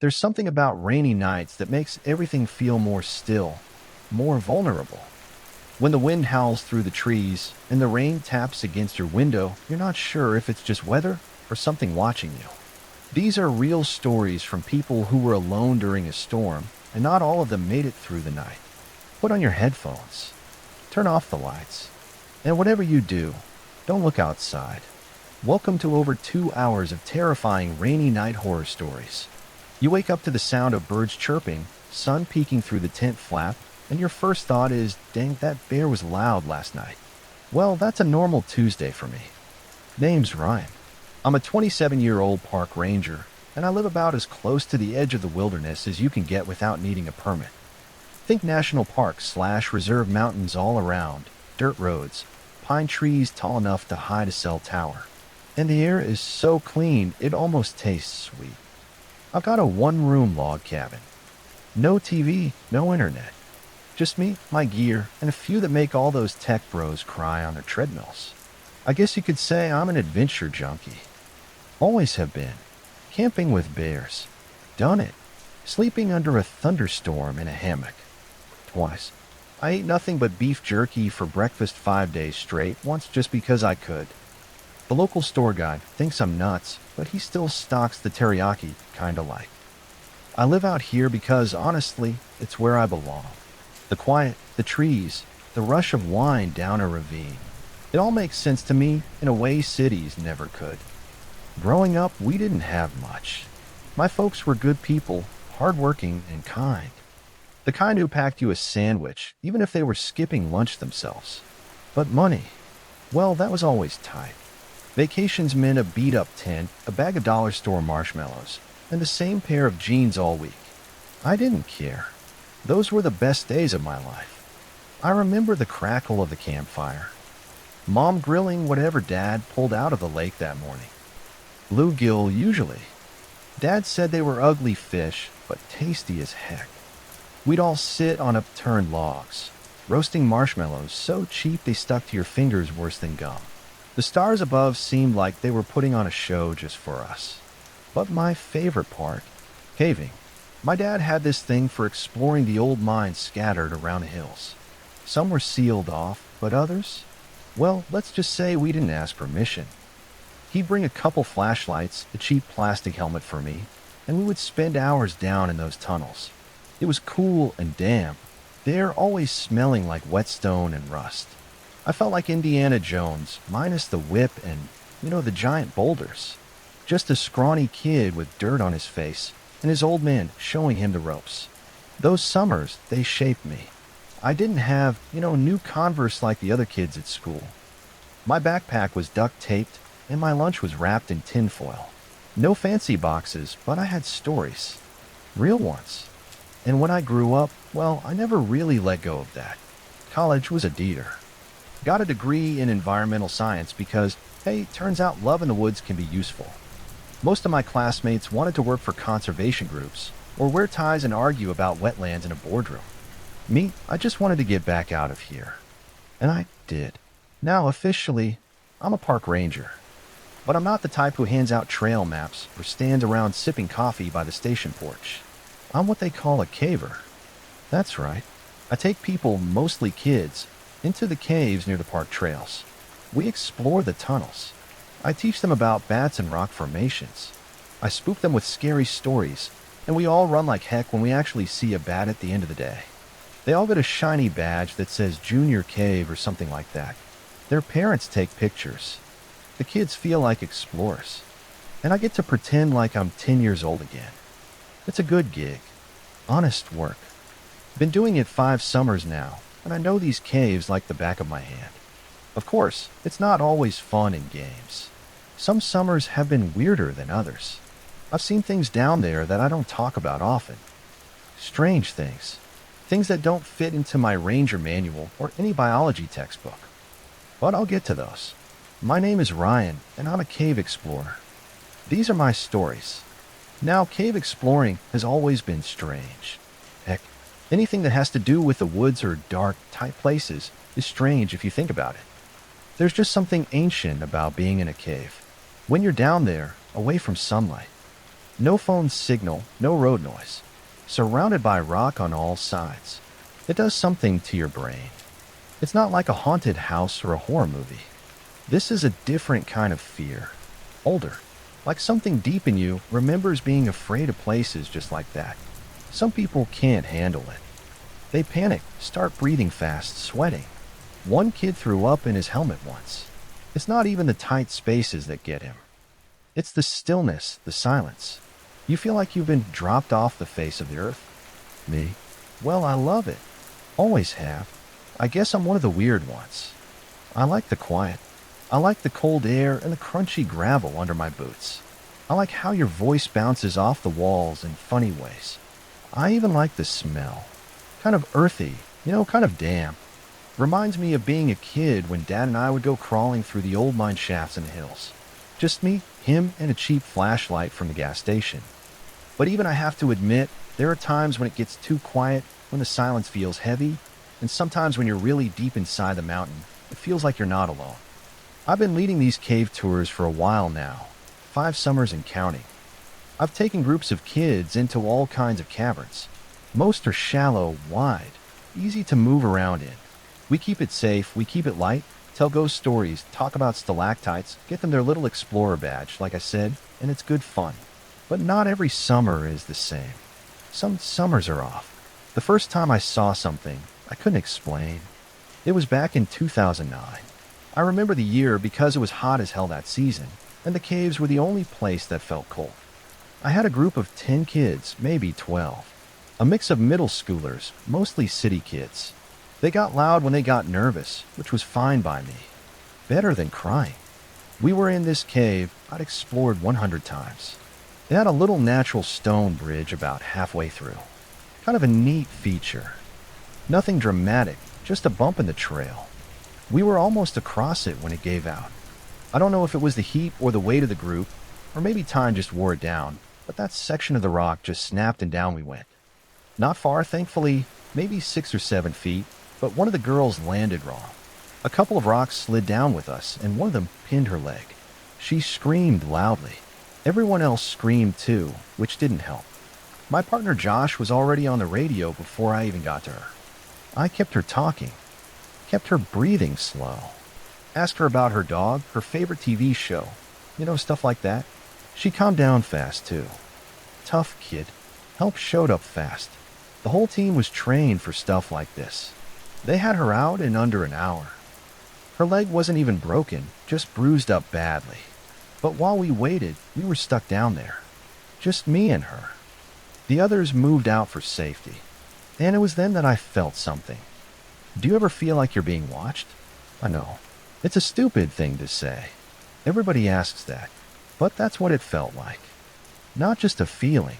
There's something about rainy nights that makes everything feel more still, more vulnerable. When the wind howls through the trees and the rain taps against your window, you're not sure if it's just weather or something watching you. These are real stories from people who were alone during a storm, and not all of them made it through the night. Put on your headphones, turn off the lights, and whatever you do, don't look outside. Welcome to over 2 hours of terrifying rainy night horror stories. You wake up to the sound of birds chirping, sun peeking through the tent flap, and your first thought is, dang, that bear was loud last night. Well, that's a normal Tuesday for me. Name's Ryan. I'm a 27-year-old park ranger, and I live about as close to the edge of the wilderness as you can get without needing a permit. Think national parks/reserve mountains all around, dirt roads, pine trees tall enough to hide a cell tower. And the air is so clean, it almost tastes sweet. I've got a one-room log cabin. No TV, no internet. Just me, my gear, and a few that make all those tech bros cry on their treadmills. I guess you could say I'm an adventure junkie. Always have been. Camping with bears. Done it. Sleeping under a thunderstorm in a hammock. Twice. I ate nothing but beef jerky for breakfast 5 days straight, once just because I could. The local store guy thinks I'm nuts, but he still stocks the teriyaki, kinda like. I live out here because, honestly, it's where I belong. The quiet, the trees, the rush of wind down a ravine. It all makes sense to me in a way cities never could. Growing up, we didn't have much. My folks were good people, hardworking and kind. The kind who packed you a sandwich, even if they were skipping lunch themselves. But money, well, that was always tight. Vacations meant a beat-up tent, a bag of dollar store marshmallows, and the same pair of jeans all week. I didn't care. Those were the best days of my life. I remember the crackle of the campfire. Mom grilling whatever Dad pulled out of the lake that morning. Bluegill usually. Dad said they were ugly fish, but tasty as heck. We'd all sit on upturned logs, roasting marshmallows so cheap they stuck to your fingers worse than gum. The stars above seemed like they were putting on a show just for us. But my favorite part, caving. My dad had this thing for exploring the old mines scattered around the hills. Some were sealed off, but others? Well, let's just say we didn't ask permission. He'd bring a couple flashlights, a cheap plastic helmet for me, and we would spend hours down in those tunnels. It was cool and damp, the air always smelling like whetstone and rust. I felt like Indiana Jones, minus the whip and, the giant boulders. Just a scrawny kid with dirt on his face, and his old man showing him the ropes. Those summers, they shaped me. I didn't have, new Converse like the other kids at school. My backpack was duct-taped, and my lunch was wrapped in tinfoil. No fancy boxes, but I had stories. Real ones. And when I grew up, well, I never really let go of that. College was a deeder. Got a degree in environmental science because, hey, turns out love in the woods can be useful. Most of my classmates wanted to work for conservation groups or wear ties and argue about wetlands in a boardroom. Me, I just wanted to get back out of here. And I did. Now, officially, I'm a park ranger. But I'm not the type who hands out trail maps or stands around sipping coffee by the station porch. I'm what they call a caver. That's right. I take people, mostly kids, into the caves near the park trails. We explore the tunnels. I teach them about bats and rock formations. I spook them with scary stories, and we all run like heck when we actually see a bat at the end of the day. They all get a shiny badge that says Junior Cave or something like that. Their parents take pictures. The kids feel like explorers. And I get to pretend like I'm 10 years old again. It's a good gig. Honest work. Been doing it 5 summers now, and I know these caves like the back of my hand. Of course, it's not always fun and games. Some summers have been weirder than others. I've seen things down there that I don't talk about often. Strange things. Things that don't fit into my ranger manual or any biology textbook. But I'll get to those. My name is Ryan, and I'm a cave explorer. These are my stories. Now, cave exploring has always been strange. Heck, anything that has to do with the woods or dark, tight places is strange if you think about it. There's just something ancient about being in a cave. When you're down there, away from sunlight, No phone signal, no road noise. Surrounded by rock on all sides. It does something to your brain. It's not like a haunted house or a horror movie. This is a different kind of fear. Older. Like something deep in you remembers being afraid of places just like that. Some people can't handle it. They panic, start breathing fast, sweating. One kid threw up in his helmet once. It's not even the tight spaces that get him. It's the stillness, the silence. You feel like you've been dropped off the face of the earth. Me? Well, I love it. Always have. I guess I'm one of the weird ones. I like the quiet. I like the cold air and the crunchy gravel under my boots. I like how your voice bounces off the walls in funny ways. I even like the smell. Kind of earthy, kind of damp. Reminds me of being a kid when Dad and I would go crawling through the old mine shafts in the hills. Just me, him, and a cheap flashlight from the gas station. But even I have to admit, there are times when it gets too quiet, when the silence feels heavy, and sometimes when you're really deep inside the mountain, it feels like you're not alone. I've been leading these cave tours for a while now, 5 summers and counting. I've taken groups of kids into all kinds of caverns. Most are shallow, wide, easy to move around in. We keep it safe, we keep it light, tell ghost stories, talk about stalactites, get them their little explorer badge, like I said, and it's good fun. But not every summer is the same. Some summers are off. The first time I saw something, I couldn't explain. It was back in 2009. I remember the year because it was hot as hell that season, and the caves were the only place that felt cold. I had a group of 10 kids, maybe 12. A mix of middle schoolers, mostly city kids. They got loud when they got nervous, which was fine by me. Better than crying. We were in this cave I'd explored 100 times. It had a little natural stone bridge about halfway through. Kind of a neat feature. Nothing dramatic, just a bump in the trail. We were almost across it when it gave out. I don't know if it was the heat or the weight of the group, or maybe time just wore it down, but that section of the rock just snapped and down we went. Not far, thankfully, maybe 6 or 7 feet, but one of the girls landed wrong. A couple of rocks slid down with us, and one of them pinned her leg. She screamed loudly. Everyone else screamed too, which didn't help. My partner Josh was already on the radio before I even got to her. I kept her talking, kept her breathing slow. Asked her about her dog, her favorite TV show, stuff like that. She calmed down fast too. Tough kid. Help showed up fast. The whole team was trained for stuff like this. They had her out in under an hour. Her leg wasn't even broken, just bruised up badly. But while we waited, we were stuck down there. Just me and her. The others moved out for safety. And it was then that I felt something. Do you ever feel like you're being watched? I know. It's a stupid thing to say. Everybody asks that. But that's what it felt like. Not just a feeling.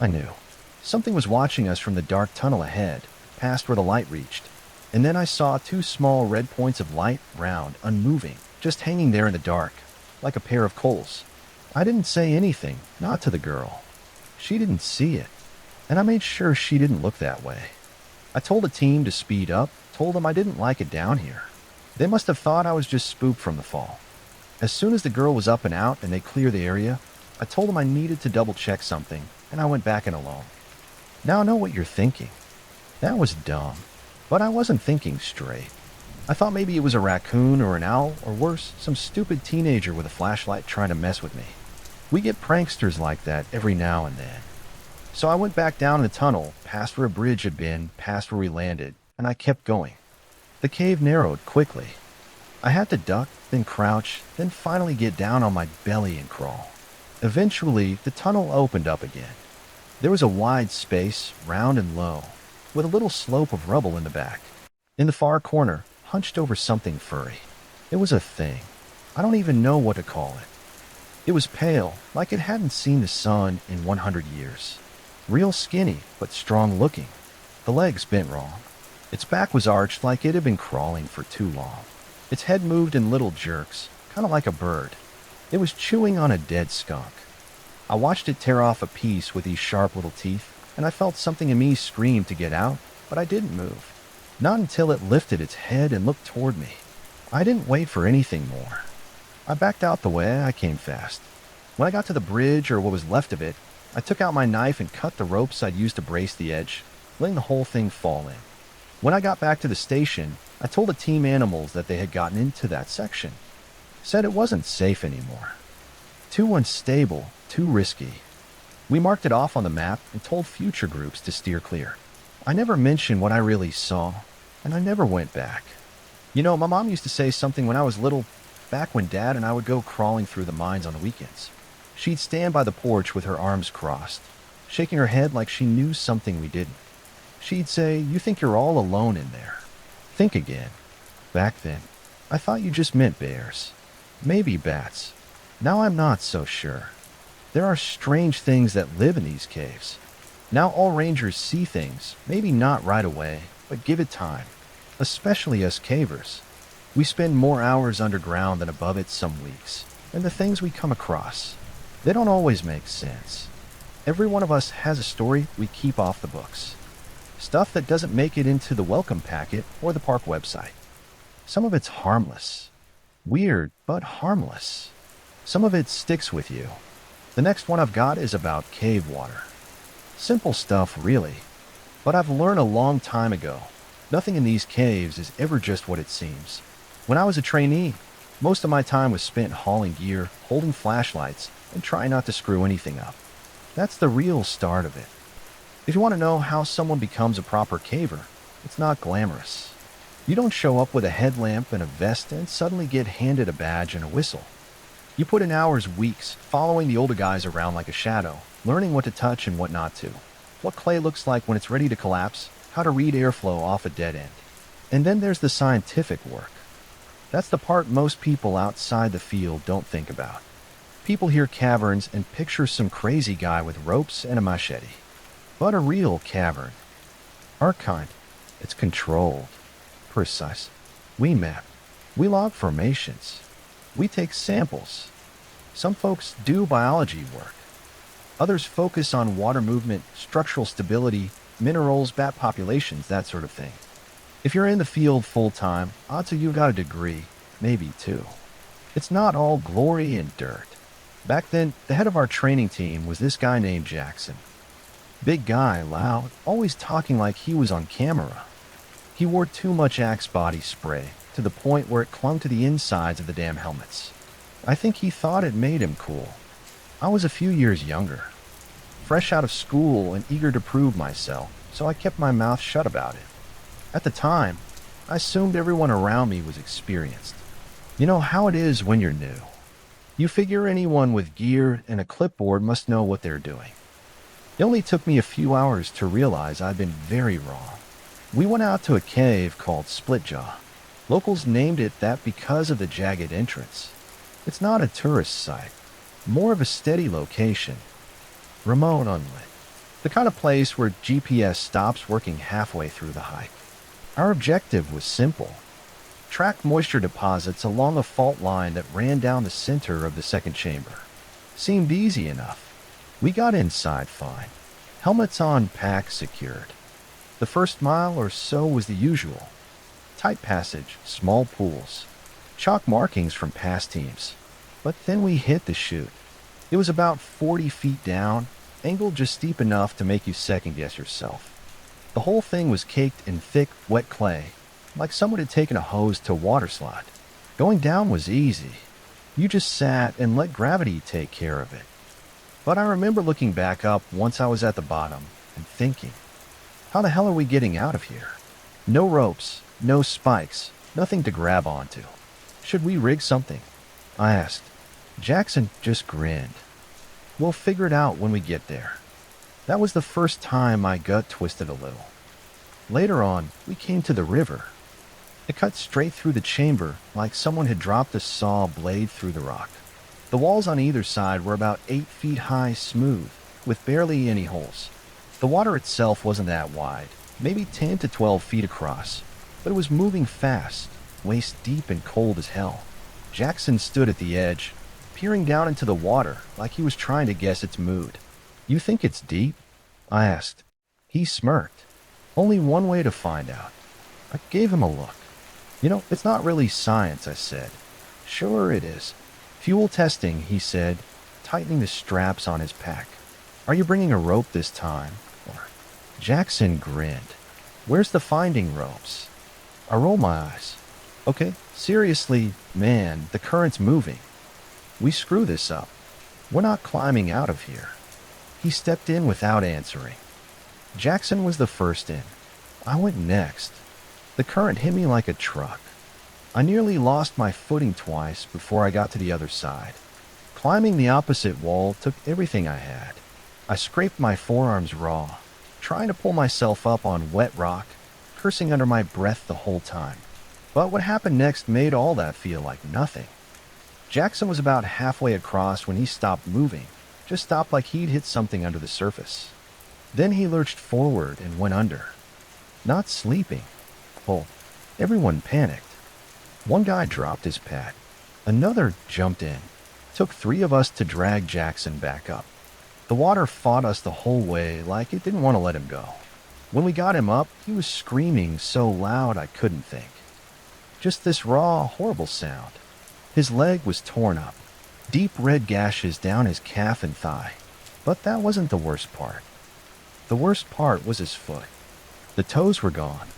I knew. Something was watching us from the dark tunnel ahead, past where the light reached. And then I saw 2 small red points of light, round, unmoving, just hanging there in the dark, like a pair of coals. I didn't say anything, not to the girl. She didn't see it. And I made sure she didn't look that way. I told the team to speed up, told them I didn't like it down here. They must have thought I was just spooked from the fall. As soon as the girl was up and out and they cleared the area, I told them I needed to double check something, and I went back in alone. Now I know what you're thinking. That was dumb. But I wasn't thinking straight. I thought maybe it was a raccoon or an owl, or worse, some stupid teenager with a flashlight trying to mess with me. We get pranksters like that every now and then. So I went back down the tunnel, past where a bridge had been, past where we landed, and I kept going. The cave narrowed quickly. I had to duck, then crouch, then finally get down on my belly and crawl. Eventually, the tunnel opened up again. There was a wide space, round and low, with a little slope of rubble in the back. In the far corner, hunched over something furry. It was a thing. I don't even know what to call it. It was pale, like it hadn't seen the sun in 100 years. Real skinny, but strong looking. The legs bent wrong. Its back was arched like it had been crawling for too long. Its head moved in little jerks, kind of like a bird. It was chewing on a dead skunk. I watched it tear off a piece with these sharp little teeth, and I felt something in me scream to get out, but I didn't move. Not until it lifted its head and looked toward me. I didn't wait for anything more. I backed out the way I came fast. When I got to the bridge, or what was left of it, I took out my knife and cut the ropes I'd used to brace the edge, letting the whole thing fall in. When I got back to the station, I told the team animals that they had gotten into that section. Said it wasn't safe anymore. Too unstable, too risky. We marked it off on the map and told future groups to steer clear. I never mentioned what I really saw, and I never went back. You know, my mom used to say something when I was little, back when Dad and I would go crawling through the mines on the weekends. She'd stand by the porch with her arms crossed, shaking her head like she knew something we didn't. She'd say, "You think you're all alone in there. Think again. Back then, I thought you just meant bears. Maybe bats. Now I'm not so sure. There are strange things that live in these caves. Now all rangers see things, maybe not right away, but give it time. Especially us cavers. We spend more hours underground than above it some weeks, and the things we come across, they don't always make sense. Every one of us has a story we keep off the books. Stuff that doesn't make it into the welcome packet or the park website. Some of it's harmless. Weird, but harmless. Some of it sticks with you. The next one I've got is about cave water. Simple stuff, really. But I've learned a long time ago, nothing in these caves is ever just what it seems. When I was a trainee, most of my time was spent hauling gear, holding flashlights, and trying not to screw anything up. That's the real start of it. If you want to know how someone becomes a proper caver, it's not glamorous. You don't show up with a headlamp and a vest and suddenly get handed a badge and a whistle. You put in hours, weeks, following the older guys around like a shadow, learning what to touch and what not to, what clay looks like when it's ready to collapse, how to read airflow off a dead end. And then there's the scientific work. That's the part most people outside the field don't think about. People hear caverns and picture some crazy guy with ropes and a machete. But a real cavern, our kind, it's controlled, precise. We map, we log formations, we take samples. Some folks do biology work. Others focus on water movement, structural stability, minerals, bat populations, that sort of thing. If you're in the field full-time, odds are you've got a degree, maybe two. It's not all glory and dirt. Back then, the head of our training team was this guy named Jackson. Big guy, loud, always talking like he was on camera. He wore too much Axe body spray, to the point where it clung to the insides of the damn helmets. I think he thought it made him cool. I was a few years younger, fresh out of school and eager to prove myself, so I kept my mouth shut about it. At the time, I assumed everyone around me was experienced. You know how it is when you're new. You figure anyone with gear and a clipboard must know what they're doing. It only took me a few hours to realize I'd been very wrong. We went out to a cave called Splitjaw. Locals named it that because of the jagged entrance. It's not a tourist site, more of a steady location. Remote, unlit. The kind of place where GPS stops working halfway through the hike. Our objective was simple. Track moisture deposits along a fault line that ran down the center of the second chamber. Seemed easy enough. We got inside fine. Helmets on, pack secured. The first mile or so was the usual. Tight passage, small pools. Chalk markings from past teams. But then we hit the chute. It was about 40 feet down, angled just steep enough to make you second-guess yourself. The whole thing was caked in thick, wet clay, like someone had taken a hose to a water slide. Going down was easy. You just sat and let gravity take care of it. But I remember looking back up once I was at the bottom and thinking, how the hell are we getting out of here? No ropes, no spikes, nothing to grab onto. Should we rig something? I asked. Jackson just grinned. We'll figure it out when we get there. That was the first time my gut twisted a little. Later on, we came to the river. It cut straight through the chamber like someone had dropped a saw blade through the rock. The walls on either side were about 8 feet high, smooth, with barely any holes. The water itself wasn't that wide, maybe 10 to 12 feet across, but it was moving fast, waist deep and cold as hell. Jackson stood at the edge, peering down into the water like he was trying to guess its mood. You think it's deep? I asked. He smirked. Only one way to find out. I gave him a look. You know, it's not really science, I said. Sure it is. Fuel testing, he said, tightening the straps on his pack. "Are you bringing a rope this time?" Or, Jackson grinned. "Where's the finding ropes?" I rolled my eyes. "Okay, seriously, man, the current's moving. We screw this up. We're not climbing out of here." He stepped in without answering. Jackson was the first in. I went next. The current hit me like a truck. I nearly lost my footing twice before I got to the other side. Climbing the opposite wall took everything I had. I scraped my forearms raw, trying to pull myself up on wet rock, cursing under my breath the whole time. But what happened next made all that feel like nothing. Jackson was about halfway across when he stopped moving, just stopped like he'd hit something under the surface. Then he lurched forward and went under. Not sleeping. Well, everyone panicked. One guy dropped his pad. Another jumped in. Took 3 of us to drag Jackson back up. The water fought us the whole way like it didn't want to let him go. When we got him up, he was screaming so loud I couldn't think. Just this raw, horrible sound. His leg was torn up. Deep red gashes down his calf and thigh. But that wasn't the worst part. The worst part was his foot. The toes were gone.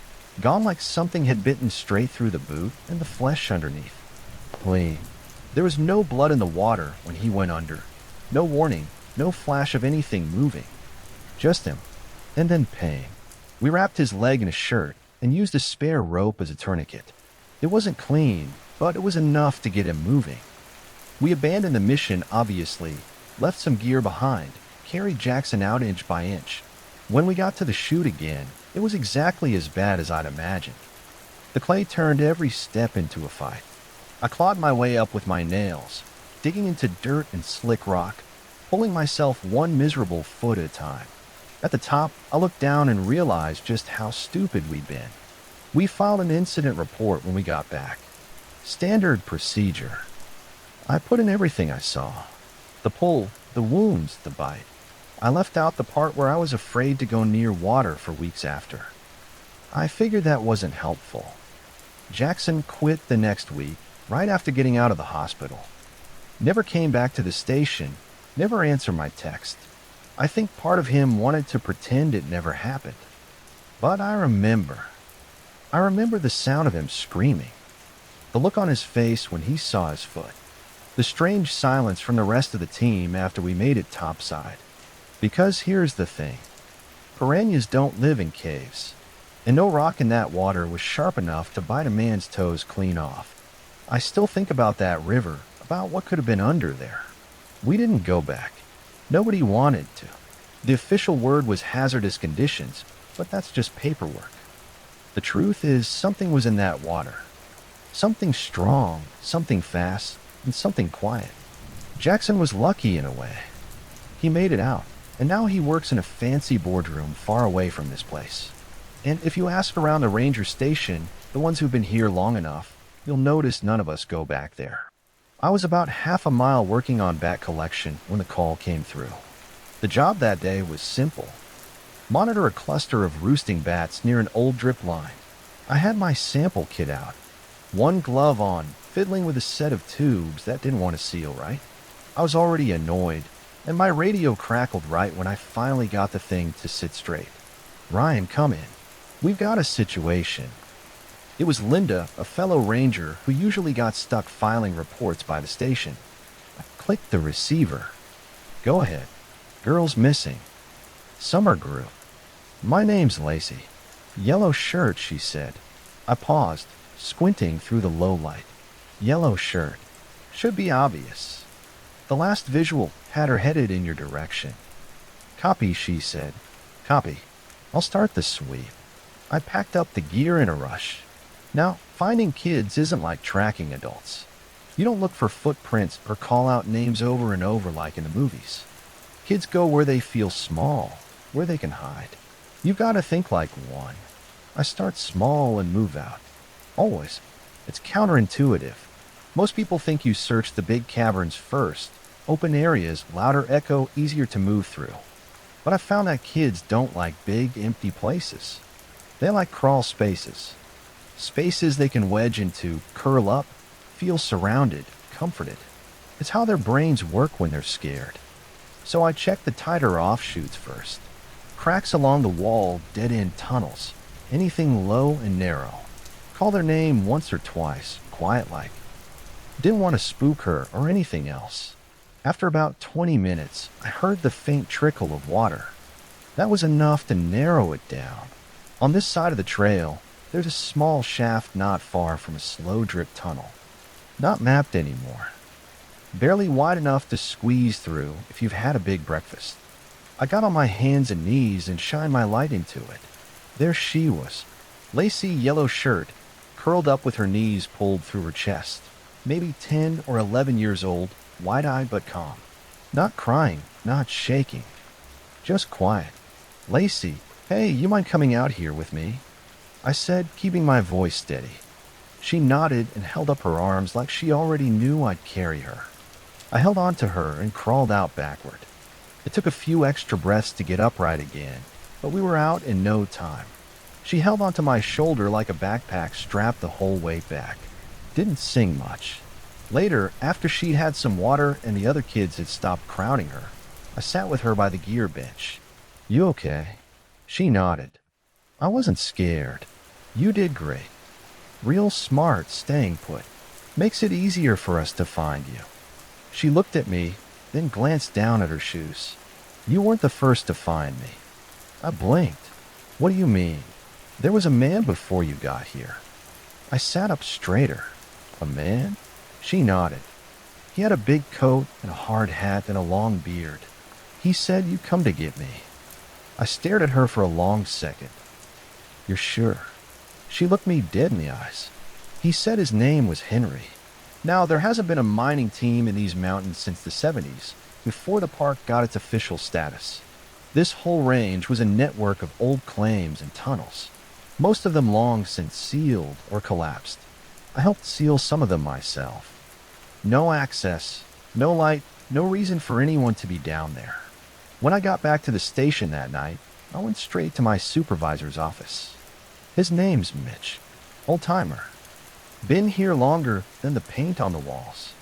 Gone like something had bitten straight through the boot and the flesh underneath. Clean. There was no blood in the water when he went under. No warning, no flash of anything moving. Just him. And then pain. We wrapped his leg in a shirt and used a spare rope as a tourniquet. It wasn't clean, but it was enough to get him moving. We abandoned the mission, obviously, left some gear behind, carried Jackson out inch by inch. When we got to the chute again, it was exactly as bad as I'd imagined. The clay turned every step into a fight. I clawed my way up with my nails, digging into dirt and slick rock, pulling myself one miserable foot at a time. At the top, I looked down and realized just how stupid we'd been. We filed an incident report when we got back. Standard procedure. I put in everything I saw. The pull, the wounds, the bite. I left out the part where I was afraid to go near water for weeks after. I figured that wasn't helpful. Jackson quit the next week, right after getting out of the hospital. Never came back to the station, never answered my text. I think part of him wanted to pretend it never happened. But I remember the sound of him screaming. The look on his face when he saw his foot. The strange silence from the rest of the team after we made it topside. Because here's the thing. Piranhas don't live in caves. And no rock in that water was sharp enough to bite a man's toes clean off. I still think about that river, about what could have been under there. We didn't go back. Nobody wanted to. The official word was hazardous conditions, but that's just paperwork. The truth is, something was in that water. Something strong, something fast, and something quiet. Jackson was lucky in a way. He made it out, and now he works in a fancy boardroom far away from this place. And if you ask around the ranger station, the ones who've been here long enough, you'll notice none of us go back there. I was about half a mile working on bat collection when the call came through. The job that day was simple. Monitor a cluster of roosting bats near an old drip line. I had my sample kit out. One glove on, fiddling with a set of tubes that didn't want to seal right. I was already annoyed, and my radio crackled right when I finally got the thing to sit straight. "Ryan, come in. We've got a situation." It was Linda, a fellow ranger who usually got stuck filing reports by the station. I clicked the receiver. "Go ahead. Girl's missing. Summer group. My name's Lacey." "Yellow shirt," she said. I paused, squinting through the low light. Yellow shirt. Should be obvious. The last visual had her headed in your direction. "Copy," she said. "Copy. I'll start the sweep." I packed up the gear in a rush. Now, finding kids isn't like tracking adults. You don't look for footprints or call out names over and over like in the movies. Kids go where they feel small, where they can hide. You've got to think like one. I start small and move out. Always. It's counterintuitive. Most people think you search the big caverns first. Open areas, louder echo, easier to move through. But I found that kids don't like big, empty places. They like crawl spaces. Spaces they can wedge into, curl up, feel surrounded, comforted. It's how their brains work when they're scared. So I checked the tighter offshoots first. Cracks along the wall, dead-end tunnels, anything low and narrow. Call their name once or twice, quiet-like. Didn't want to spook her or anything else. After about 20 minutes, I heard the faint trickle of water. That was enough to narrow it down. On this side of the trail, there's a small shaft not far from a slow-drip tunnel. Not mapped anymore. Barely wide enough to squeeze through if you've had a big breakfast. I got on my hands and knees and shined my light into it. There she was. Lacy yellow shirt, curled up with her knees pulled through her chest. Maybe 10 or 11 years old, wide-eyed but calm. Not crying, not shaking. Just quiet. Lacy, hey, you mind coming out here with me? I said, keeping my voice steady. She nodded and held up her arms like she already knew I'd carry her. I held on to her and crawled out backward. It took a few extra breaths to get upright again, but we were out in no time. She held onto my shoulder like a backpack strapped the whole way back. Didn't sing much. Later, after she'd had some water and the other kids had stopped crowding her, I sat with her by the gear bench. You okay? She nodded. I wasn't scared. You did great. Real smart staying put. Makes it easier for us to find you. She looked at me, then glanced down at her shoes. You weren't the first to find me. I blinked. What do you mean? There was a man before you got here. I sat up straighter. A man? She nodded. He had a big coat and a hard hat and a long beard. He said you'd come to get me. I stared at her for a long second. You're sure? She looked me dead in the eyes. He said his name was Henry. Now, there hasn't been a mining team in these mountains since the 70s, before the park got its official status. This whole range was a network of old claims and tunnels, most of them long since sealed or collapsed. I helped seal some of them myself. No access, no light, no reason for anyone to be down there. When I got back to the station that night, I went straight to my supervisor's office. His name's Mitch. Old-timer. Been here longer than the paint on the walls.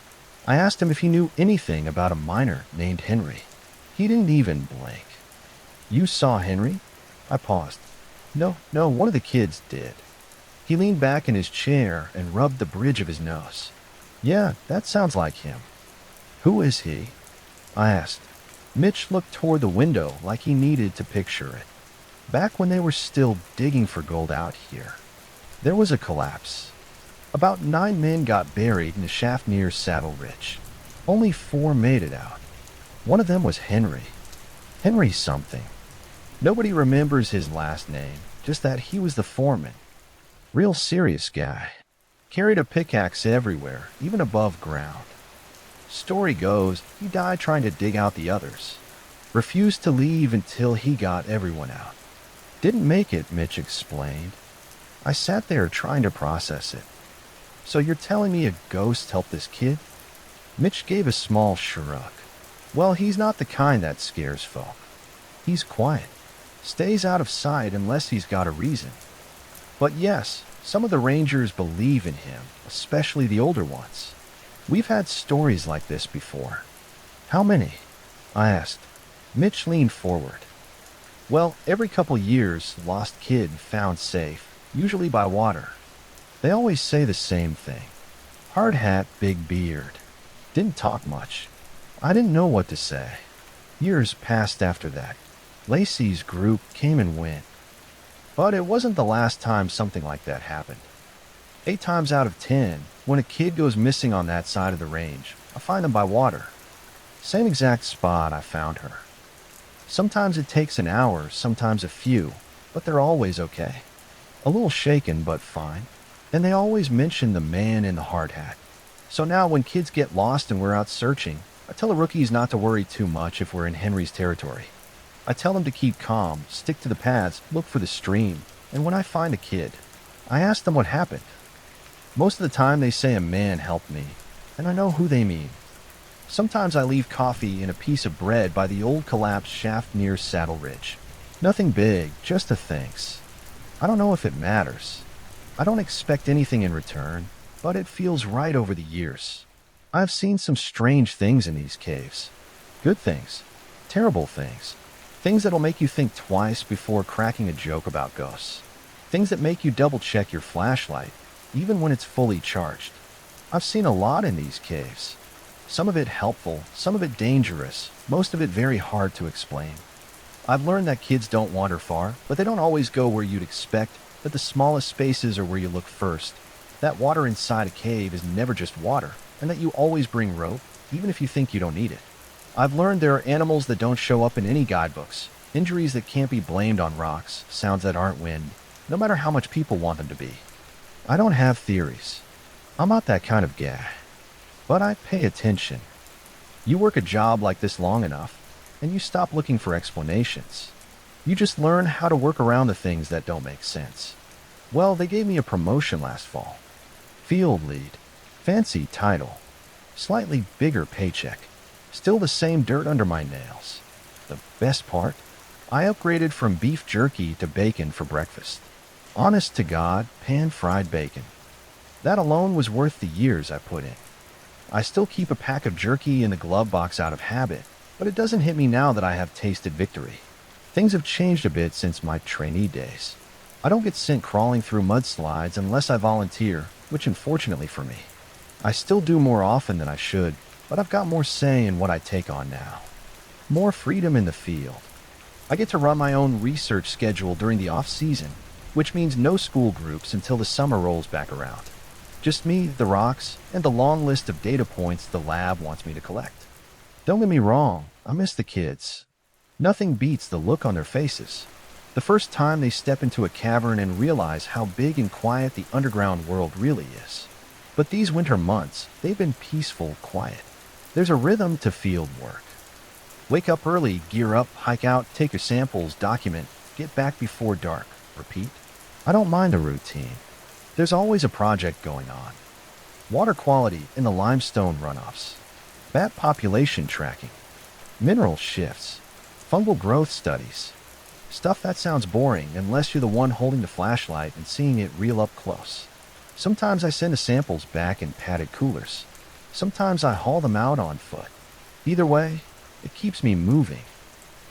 I asked him if he knew anything about a miner named Henry. He didn't even blink. You saw Henry? I paused. No, one of the kids did. He leaned back in his chair and rubbed the bridge of his nose. Yeah, that sounds like him. Who is he? I asked. Mitch looked toward the window like he needed to picture it. Back when they were still digging for gold out here, there was a collapse. About 9 men got buried in a shaft near Saddle Ridge. Only 4 made it out. One of them was Henry. Henry something. Nobody remembers his last name, just that he was the foreman. Real serious guy. Carried a pickaxe everywhere, even above ground. Story goes, he died trying to dig out the others. Refused to leave until he got everyone out. Didn't make it, Mitch explained. I sat there trying to process it. So you're telling me a ghost helped this kid? Mitch gave a small shrug. Well, he's not the kind that scares folk. He's quiet. Stays out of sight unless he's got a reason. But yes, some of the rangers believe in him, especially the older ones. We've had stories like this before. How many? I asked. Mitch leaned forward. Well, every couple years, lost kid found safe, usually by water. They always say the same thing. Hard hat, big beard. Didn't talk much. I didn't know what to say. Years passed after that. Lacy's group came and went. But it wasn't the last time something like that happened. 8 times out of 10, when a kid goes missing on that side of the range, I find them by water. Same exact spot I found her. Sometimes it takes an hour, sometimes a few, but they're always okay. A little shaken, but fine. And they always mention the man in the hard hat. So now when kids get lost and we're out searching, I tell the rookies not to worry too much if we're in Henry's territory. I tell them to keep calm, stick to the paths, look for the stream, and when I find a kid, I ask them what happened. Most of the time they say a man helped me, and I know who they mean. Sometimes I leave coffee and a piece of bread by the old collapsed shaft near Saddle Ridge. Nothing big, just a thanks. I don't know if it matters. I don't expect anything in return, but it feels right over the years. I've seen some strange things in these caves. Good things, terrible things, things that'll make you think twice before cracking a joke about ghosts, things that make you double check your flashlight, even when it's fully charged. I've seen a lot in these caves. Some of it helpful, some of it dangerous, most of it very hard to explain. I've learned that kids don't wander far, but they don't always go where you'd expect, that the smallest spaces are where you look first, that water inside a cave is never just water, and that you always bring rope, even if you think you don't need it. I've learned there are animals that don't show up in any guidebooks, injuries that can't be blamed on rocks, sounds that aren't wind, no matter how much people want them to be. I don't have theories. I'm not that kind of guy. But I pay attention. You work a job like this long enough, and you stop looking for explanations. You just learn how to work around the things that don't make sense. Well, they gave me a promotion last fall. Field lead. Fancy title. Slightly bigger paycheck. Still the same dirt under my nails. The best part? I upgraded from beef jerky to bacon for breakfast. Honest to God, pan-fried bacon. That alone was worth the years I put in. I still keep a pack of jerky in the glove box out of habit, but it doesn't hit me now that I have tasted victory. Things have changed a bit since my trainee days. I don't get sent crawling through mudslides unless I volunteer, which unfortunately for me. I still do more often than I should, but I've got more say in what I take on now. More freedom in the field. I get to run my own research schedule during the off-season, which means no school groups until the summer rolls back around. Just me, the rocks, and the long list of data points the lab wants me to collect. Don't get me wrong, I miss the kids. Nothing beats the look on their faces. The first time they step into a cavern and realize how big and quiet the underground world really is. But these winter months, they've been peaceful, quiet. There's a rhythm to field work. Wake up early, gear up, hike out, take your samples, document, get back before dark, repeat. I don't mind the routine. There's always a project going on. Water quality in the limestone runoffs. Bat population tracking. Mineral shifts. Fungal growth studies. Stuff that sounds boring unless you're the one holding the flashlight and seeing it real up close. Sometimes I send the samples back in padded coolers. Sometimes I haul them out on foot. Either way, it keeps me moving.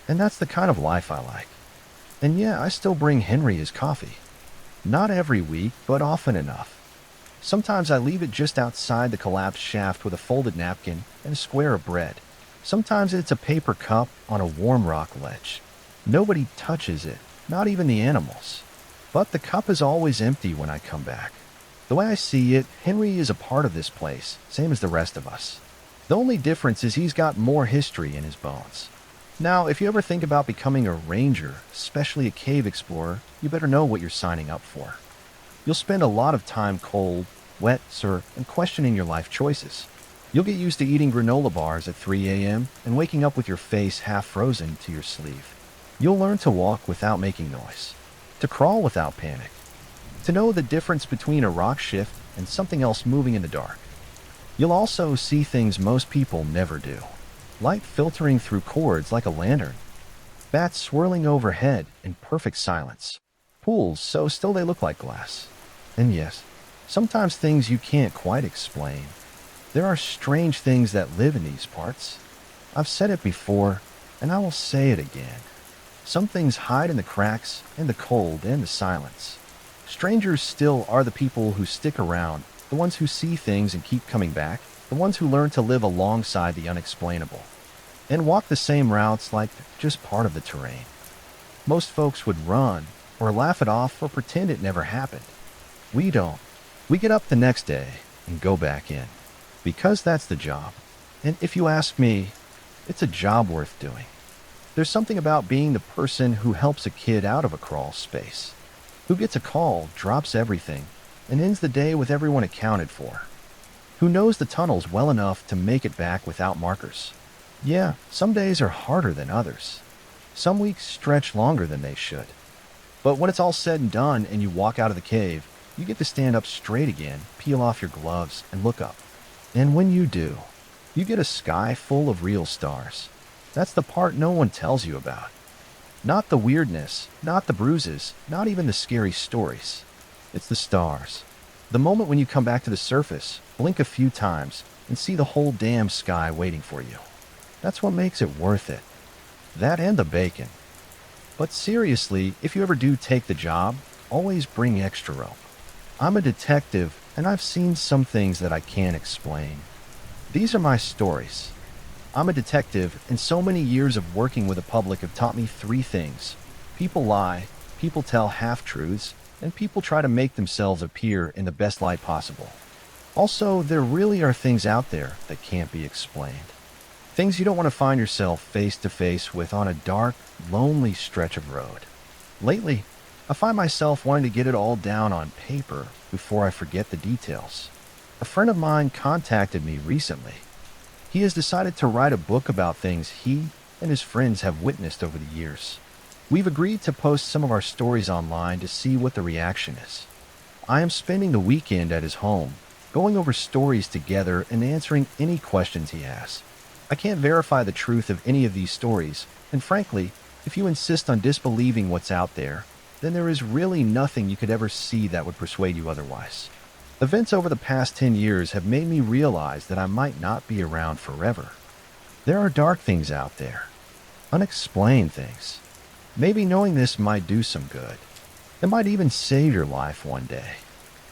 And that's the kind of life I like. And yeah, I still bring Henry his coffee. Not every week, but often enough. Sometimes I leave it just outside the collapsed shaft with a folded napkin and a square of bread. Sometimes it's a paper cup on a warm rock ledge. Nobody touches it, not even the animals. But the cup is always empty when I come back. The way I see it, Henry is a part of this place, same as the rest of us. The only difference is he's got more history in his bones. Now, if you ever think about becoming a ranger, especially a cave explorer, you better know what you're signing up for. You'll spend a lot of time cold, wet, sir, and questioning your life choices. You'll get used to eating granola bars at 3 a.m. and waking up with your face half frozen to your sleeve. You'll learn to walk without making noise, to crawl without panic, to know the difference between a rock shift and something else moving in the dark. You'll also see things most people never do. Light filtering through cords like a lantern. Bats swirling overhead in perfect silence. Pools so still they look like glass. And yes, sometimes things you can't quite explain. There are strange things that live in these parts. I've said it before, and I will say it again. Some things hide in the cracks, in the cold, and the silence. Strangers still are the people who stick around, the ones who see things and keep coming back, the ones who learn to live alongside the unexplainable, and walk the same routes like just part of the terrain. Most folks would run, or laugh it off, or pretend it never happened. We don't. We get up the next day and go back in. Because that's the job. And if you ask me, it's a job worth doing. There's something about being the person who helps a kid out of a crawl space, who gets a call, drops everything, and ends the day with everyone accounted for, who knows the tunnels well enough to make it back without markers. Yeah, some days are harder than others. Some weeks stretch longer than they should. But when it's all said and done and you walk out of the cave, you get to stand up straight again, peel off your gloves, and look up. And when you do, you get a sky full of real stars. That's the part no one tells you about. Not the weirdness, not the bruises, not even the scary stories. It's the stars. The moment when you come back to the surface, blink a few times, and see the whole damn sky waiting for you. That's what makes it worth it. That and the bacon. But seriously, if you ever do take the job, always bring extra rope. I'm a detective, and I've seen some things that I can't explain. These are my stories. I'm a detective, and so many years of working with the public have taught me three things. People lie, people tell half-truths, and people try to make themselves appear in the best light possible. Also, there really are things out there that can't be explained. Things you don't want to find yourself face to face with on a dark, lonely stretch of road. Lately, I find myself wanting to get it all down on paper before I forget the details. A friend of mine contacted me recently. He has decided to write a book about things he and his friends have witnessed over the years. We've agreed to post some of our stories online to see what the reaction is. I am spending the weekend at his home, going over stories together and answering any questions he has. I can't verify the truth of any of these stories, and frankly, if you insist on disbelieving what's out there, then there is really nothing you could ever see that would persuade you otherwise. Events over the past 10 years have made me realize that I might not be around forever. There are dark things out there, unexplained things. Maybe knowing this might do some good. It might even save your life one day.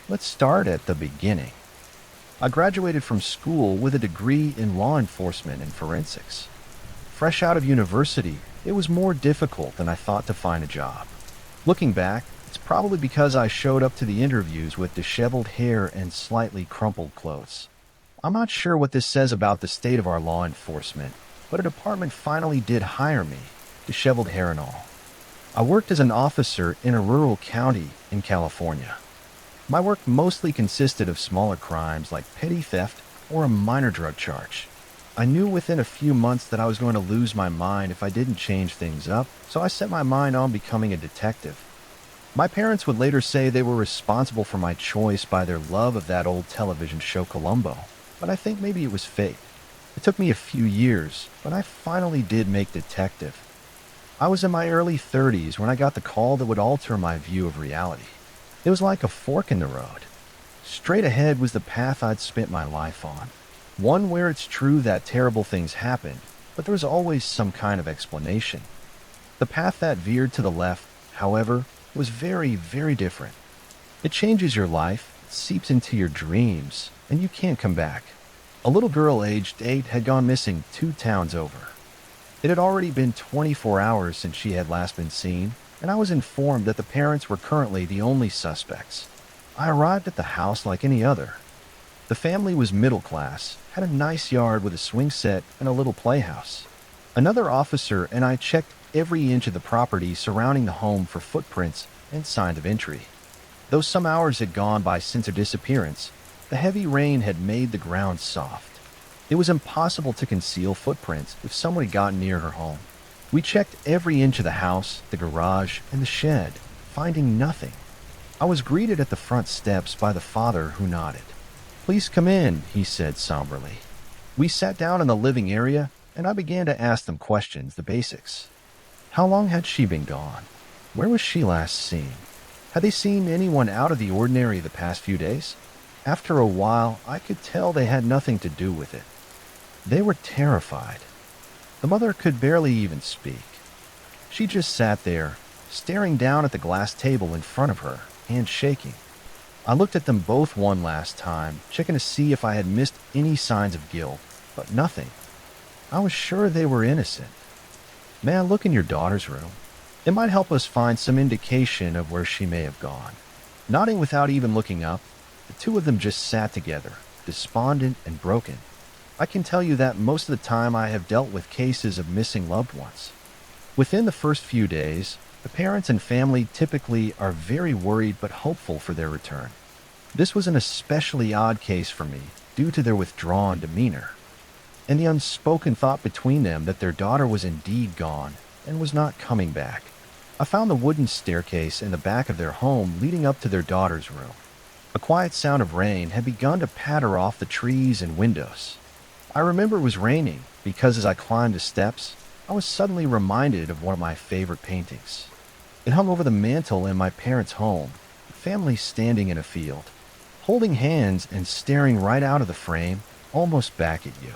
Let's start at the beginning. I graduated from school with a degree in law enforcement and forensics. Fresh out of university, it was more difficult than I thought to find a job. Looking back, it's probably because I showed up to the interviews with disheveled hair and slightly crumpled clothes. I'm not sure what this says about the state of our law enforcement, but a department finally did hire me, disheveled hair and all. I worked as an officer in a rural county in California. My work mostly consisted of smaller crimes like petty theft or a minor drug charge. I knew within a few months that I was going to lose my mind if I didn't change things up, so I set my mind on becoming a detective. My parents would later say they were responsible for my choice by their love of that old television show Columbo, but I think maybe it was fate. It took me a few years, but I finally did make detective. I was in my early 30s when I got the call that would alter my view of reality. It was like a fork in the road. Straight ahead was the path I'd spent my life on. One where it's true that terrible things happened, but there was always some kind of explanation. The path that veered to the left, however, was very, very different. It changes your life, it seeps into your dreams, and you can't come back. A little girl aged 8 had gone missing 2 towns over. It had already been 24 hours since she had last been seen, and I was informed that the parents were currently the only suspects. I arrived at the house like any other. The family was middle class, had a nice yard with a swing set and a little playhouse. Another officer and I checked every inch of the property surrounding the home for footprints and signs of entry. Though some hours had gone by since her disappearance, the heavy rain had made the ground soft. It was impossible to conceal footprints if someone had gotten near her home. We checked every inch of the house, the garage, and the shed, finding nothing. I was greeted at the front steps by the father who nodded. "Please come in," he said somberly. We sat down in the living area, and I began to ask them questions, the basics. How long had she been gone? Where was she last seen? Had they seen anyone out of the ordinary the past few days? After a while, I could tell they had nothing to do with it. They were terrified. The mother could barely even speak. She just sat there, staring down at the glass table in front of her, hands shaking. I looked at them both one last time, checking to see if I had missed any signs of guilt, but nothing. I was sure they were innocent. "May I look in your daughter's room? It might help us find some indication of where she may have gone." Nodding without even looking up, the two of them just sat together, despondent and broken. I can tell you that most of the time I have dealt with cases of missing loved ones. Within the first few days, the parents and family typically are very worried but hopeful for their return. This was an especially odd case for me due to their withdrawn demeanor, and the unspoken thought between them that their daughter was indeed gone and was not coming back. I found the wooden staircase in the back of their home leading up to their daughter's room. A quiet sound of rain had begun to patter off the trees and windows. I remember it was raining because as I climbed the steps, I was suddenly reminded of one of my favorite paintings. It hung over the mantel in my parents' home, a family standing in a field, holding hands and staring right out of the frame, almost back at you.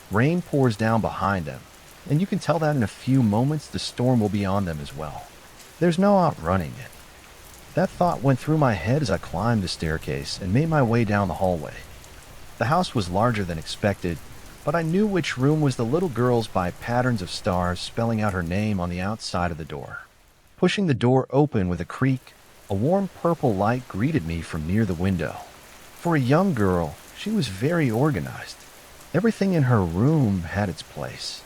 Rain pours down behind them, and you can tell that in a few moments the storm will be on them as well. There's no outrunning it. That thought went through my head as I climbed the staircase and made my way down the hallway. The house was larger than expected, but I knew which room was the little girl's by patterns of stars spelling out her name on the outside of the door. Pushing the door open with a creak, a warm purple light greeted me from near the window. For a young girl, she was very organized. Everything in her room had its place.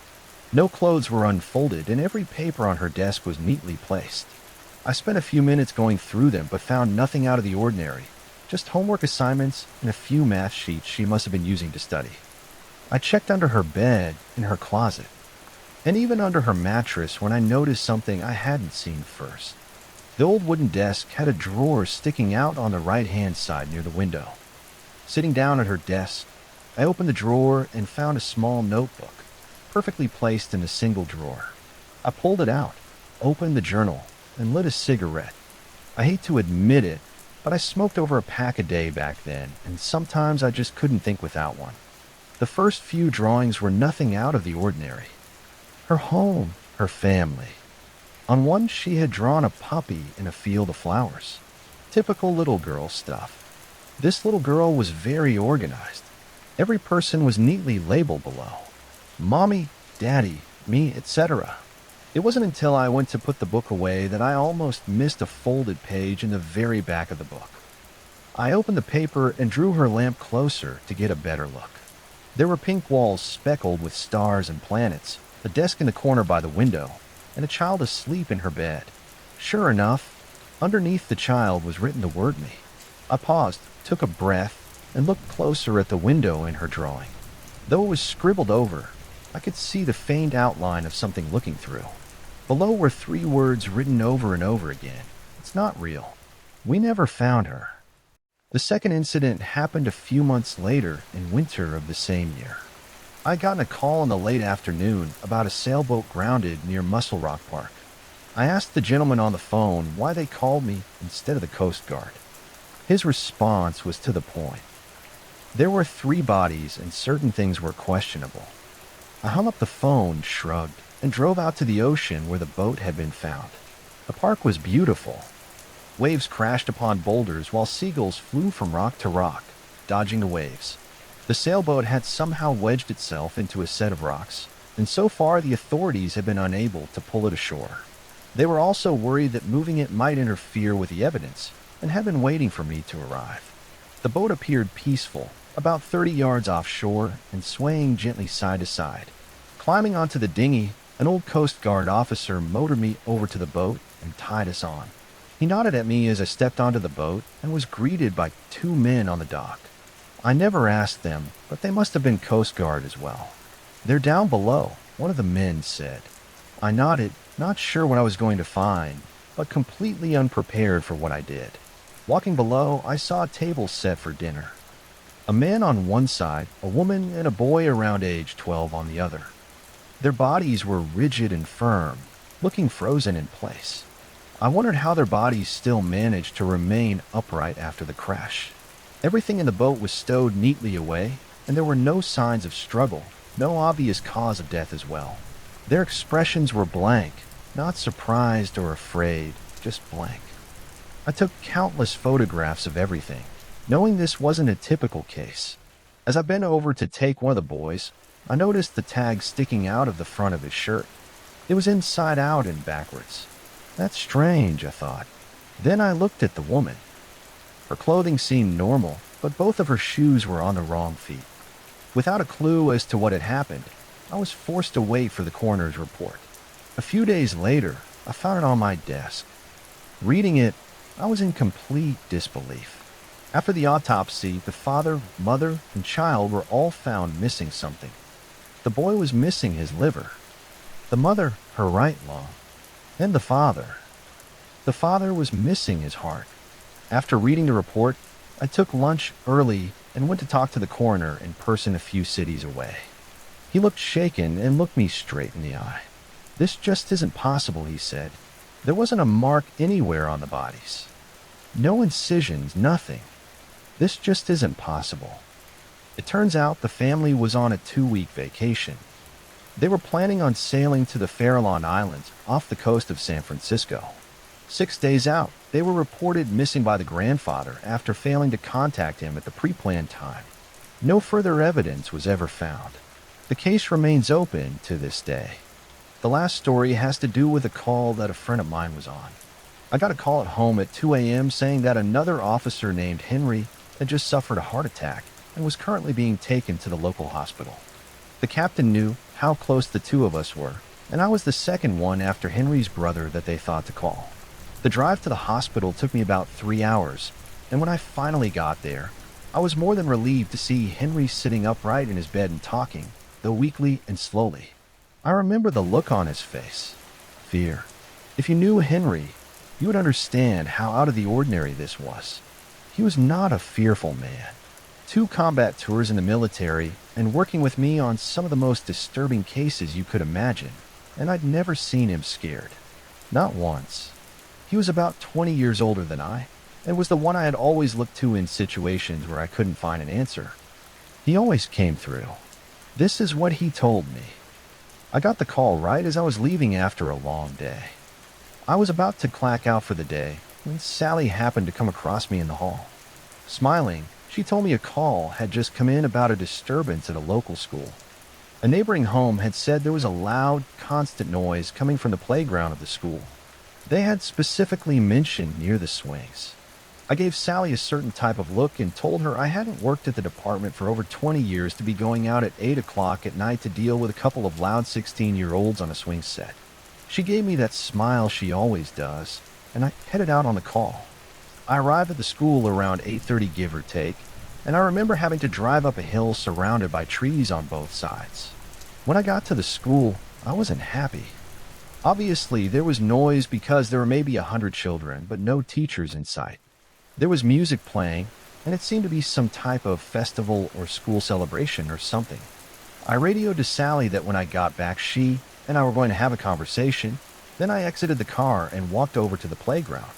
No clothes were unfolded, and every paper on her desk was neatly placed. I spent a few minutes going through them, but found nothing out of the ordinary. Just homework assignments and a few math sheets she must have been using to study. I checked under her bed, in her closet, and even under her mattress when I noticed something I hadn't seen first. The old wooden desk had a drawer sticking out on the right-hand side near the window. Sitting down at her desk, I opened the drawer and found a small notebook, perfectly placed in a single drawer. I pulled it out, opened the journal, and lit a cigarette. I hate to admit it, but I smoked over a pack a day back then, and sometimes I just couldn't think without one. The first few drawings were nothing out of the ordinary. Her home, her family. On one she had drawn a puppy in a field of flowers. Typical little girl stuff. This little girl was very organized. Every person was neatly labeled below. Mommy, Daddy, me, etc. It wasn't until I went to put the book away that I almost missed a folded page in the very back of the book. I opened the paper and drew her lamp closer to get a better look. There were pink walls speckled with stars and planets, a desk in the corner by the window, and a child asleep in her bed. Sure enough, underneath the child was written the word me. I paused, took a breath, and looked closer at the window in her drawing. Though it was scribbled over, I could see the faint outline of something looking through. Below were 3 words written over and over again. It's not real. We never found her. The second incident happened a few months later in winter of the same year. I got a call in the late afternoon about a sailboat grounded near Muscle Rock Park. I asked the gentleman on the phone why they called me instead of the Coast Guard. His response was to the point. There were 3 bodies and certain things were questionable. I hung up the phone, shrugged, and drove out to the ocean where the boat had been found. The park was beautiful. Waves crashed upon boulders while seagulls flew from rock to rock, dodging the waves. The sailboat had somehow wedged itself into a set of rocks, and so far the authorities had been unable to pull it ashore. They were also worried that moving it might interfere with the evidence, and had been waiting for me to arrive. The boat appeared peaceful, about 30 yards offshore and swaying gently side to side. Climbing onto the dinghy, an old Coast Guard officer motored me over to the boat and tied us on. He nodded at me as I stepped onto the boat and was greeted by 2 men on the dock. I never asked them, but they must have been Coast Guard as well. "They're down below," one of the men said. I nodded, not sure what I was going to find, but completely unprepared for what I did. Walking below, I saw a table set for dinner. A man on one side, a woman and a boy around age 12 on the other. Their bodies were rigid and firm, looking frozen in place. I wondered how their bodies still managed to remain upright after the crash. Everything in the boat was stowed neatly away, and there were no signs of struggle, no obvious cause of death as well. Their expressions were blank, not surprised or afraid, just blank. I took countless photographs of everything, knowing this wasn't a typical case. As I bent over to take one of the boys, I noticed the tag sticking out of the front of his shirt. It was inside out and backwards. That's strange, I thought. Then I looked at the woman. Her clothing seemed normal, but both of her shoes were on the wrong feet. Without a clue as to what had happened, I was forced to wait for the coroner's report. A few days later, I found it on my desk. Reading it, I was in complete disbelief. After the autopsy, the father, mother, and child were all found missing something. The boy was missing his liver. The mother, her right lung. And the father. The father was missing his heart. After reading the report, I took lunch early and went to talk to the coroner in person a few cities away. He looked shaken and looked me straight in the eye. "This just isn't possible," he said. "There wasn't a mark anywhere on the bodies. No incisions, nothing. This just isn't possible." It turns out the family was on a 2-week vacation. They were planning on sailing to the Farallon Islands off the coast of San Francisco. 6 days out, they were reported missing by the grandfather after failing to contact him at the pre-planned time. No further evidence was ever found. The case remains open to this day. The last story has to do with a call that a friend of mine was on. I got a call at home at 2 a.m. saying that another officer named Henry had just suffered a heart attack and was currently being taken to the local hospital. The captain knew how close the two of us were, and I was the second one after Henry's brother that they thought to call. The drive to the hospital took me about 3 hours, and when I finally got there, I was more than relieved to see Henry sitting upright in his bed and talking, though weakly and slowly. I remember the look on his face. Fear. If you knew Henry, you would understand how out of the ordinary this was. He was not a fearful man. 2 combat tours in the military and working with me on some of the most disturbing cases you could imagine, and I'd never seen him scared. Not once. He was about 20 years older than I, and was the one I had always looked to in situations where I couldn't find an answer. He always came through. This is what he told me. I got the call right as I was leaving after a long day. I was about to clack out for the day when Sally happened to come across me in the hall. Smiling, she told me a call had just come in about a disturbance at a local school. A neighboring home had said there was a loud, constant noise coming from the playground of the school. They had specifically mentioned near the swings. I gave Sally a certain type of look and told her I hadn't worked at the department for over 20 years to be going out at 8 o'clock at night to deal with a couple of loud 16-year-olds on a swing set. She gave me that smile she always does, and I headed out on the call. I arrived at the school around 8:30 give or take, and I remember having to drive up a hill surrounded by trees on both sides. When I got to the school, I wasn't happy. Obviously, there was noise because there were maybe 100 children, but no teachers in sight. There was music playing, and it seemed to be some type of festival or school celebration or something. I radioed to Sally that when I got back, she and I were going to have a conversation. Then I exited the car and walked over to the playground.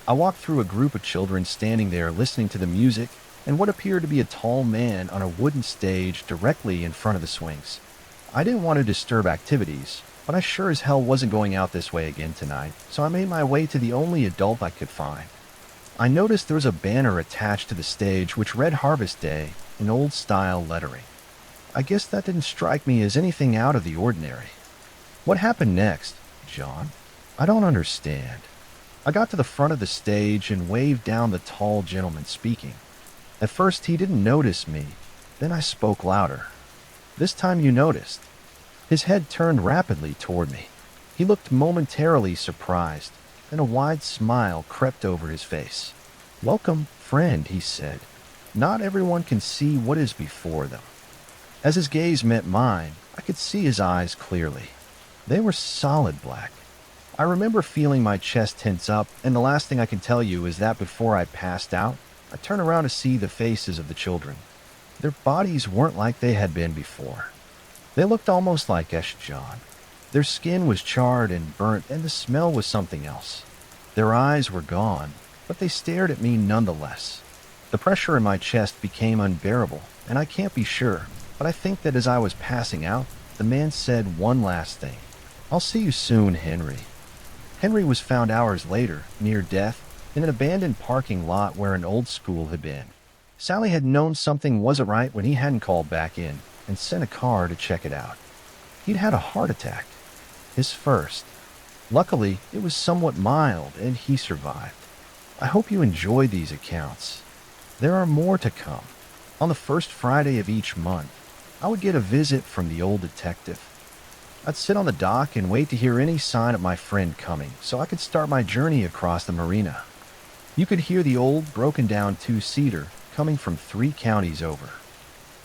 I walked through a group of children standing there listening to the music and what appeared to be a tall man on a wooden stage directly in front of the swings. I didn't want to disturb activities, but I sure as hell wasn't going out this way again tonight, so I made my way to the only adult I could find. I noticed there was a banner attached to the stage which read Harvest Day in old-style lettering. I guess that didn't strike me as anything out of the ordinary. What happened next, John? I don't understand. I got to the front of the stage and waved down the tall gentleman speaking. At first he didn't notice me, then I spoke louder. This time you noticed. His head turned rapidly toward me. He looked momentarily surprised, then a wide smile crept over his face. "Welcome, friend," he said. "Not everyone can see what is before them." As his gaze met mine, I could see his eyes clearly. They were solid black. I remember feeling my chest tense up, and the last thing I can tell you is that before I passed out, I turned around to see the faces of the children. Their bodies weren't like they had been before. They looked almost like us, John. Their skin was charred and burnt, and the smell was something else. Their eyes were gone, but they stared at me nonetheless. The pressure in my chest became unbearable, and I can't be sure, but I think that as I was passing out, the man said one last thing. "I'll see you soon, Henry." Henry was found hours later, near death, in an abandoned parking lot where an old school had been. Sally had known something wasn't right when he hadn't called back in and sent a car to check it out. He'd had a heart attack. His first. Luckily, it was somewhat mild and he survived. I hope you enjoy these accounts. There are more to come. On the first Friday of each month, I would get a visit from the old detective. I'd sit on the dock and wait to hear any sign of my friend coming so I could start my journey across the marina. You could hear the old, broken-down two-seater coming from 3 counties over.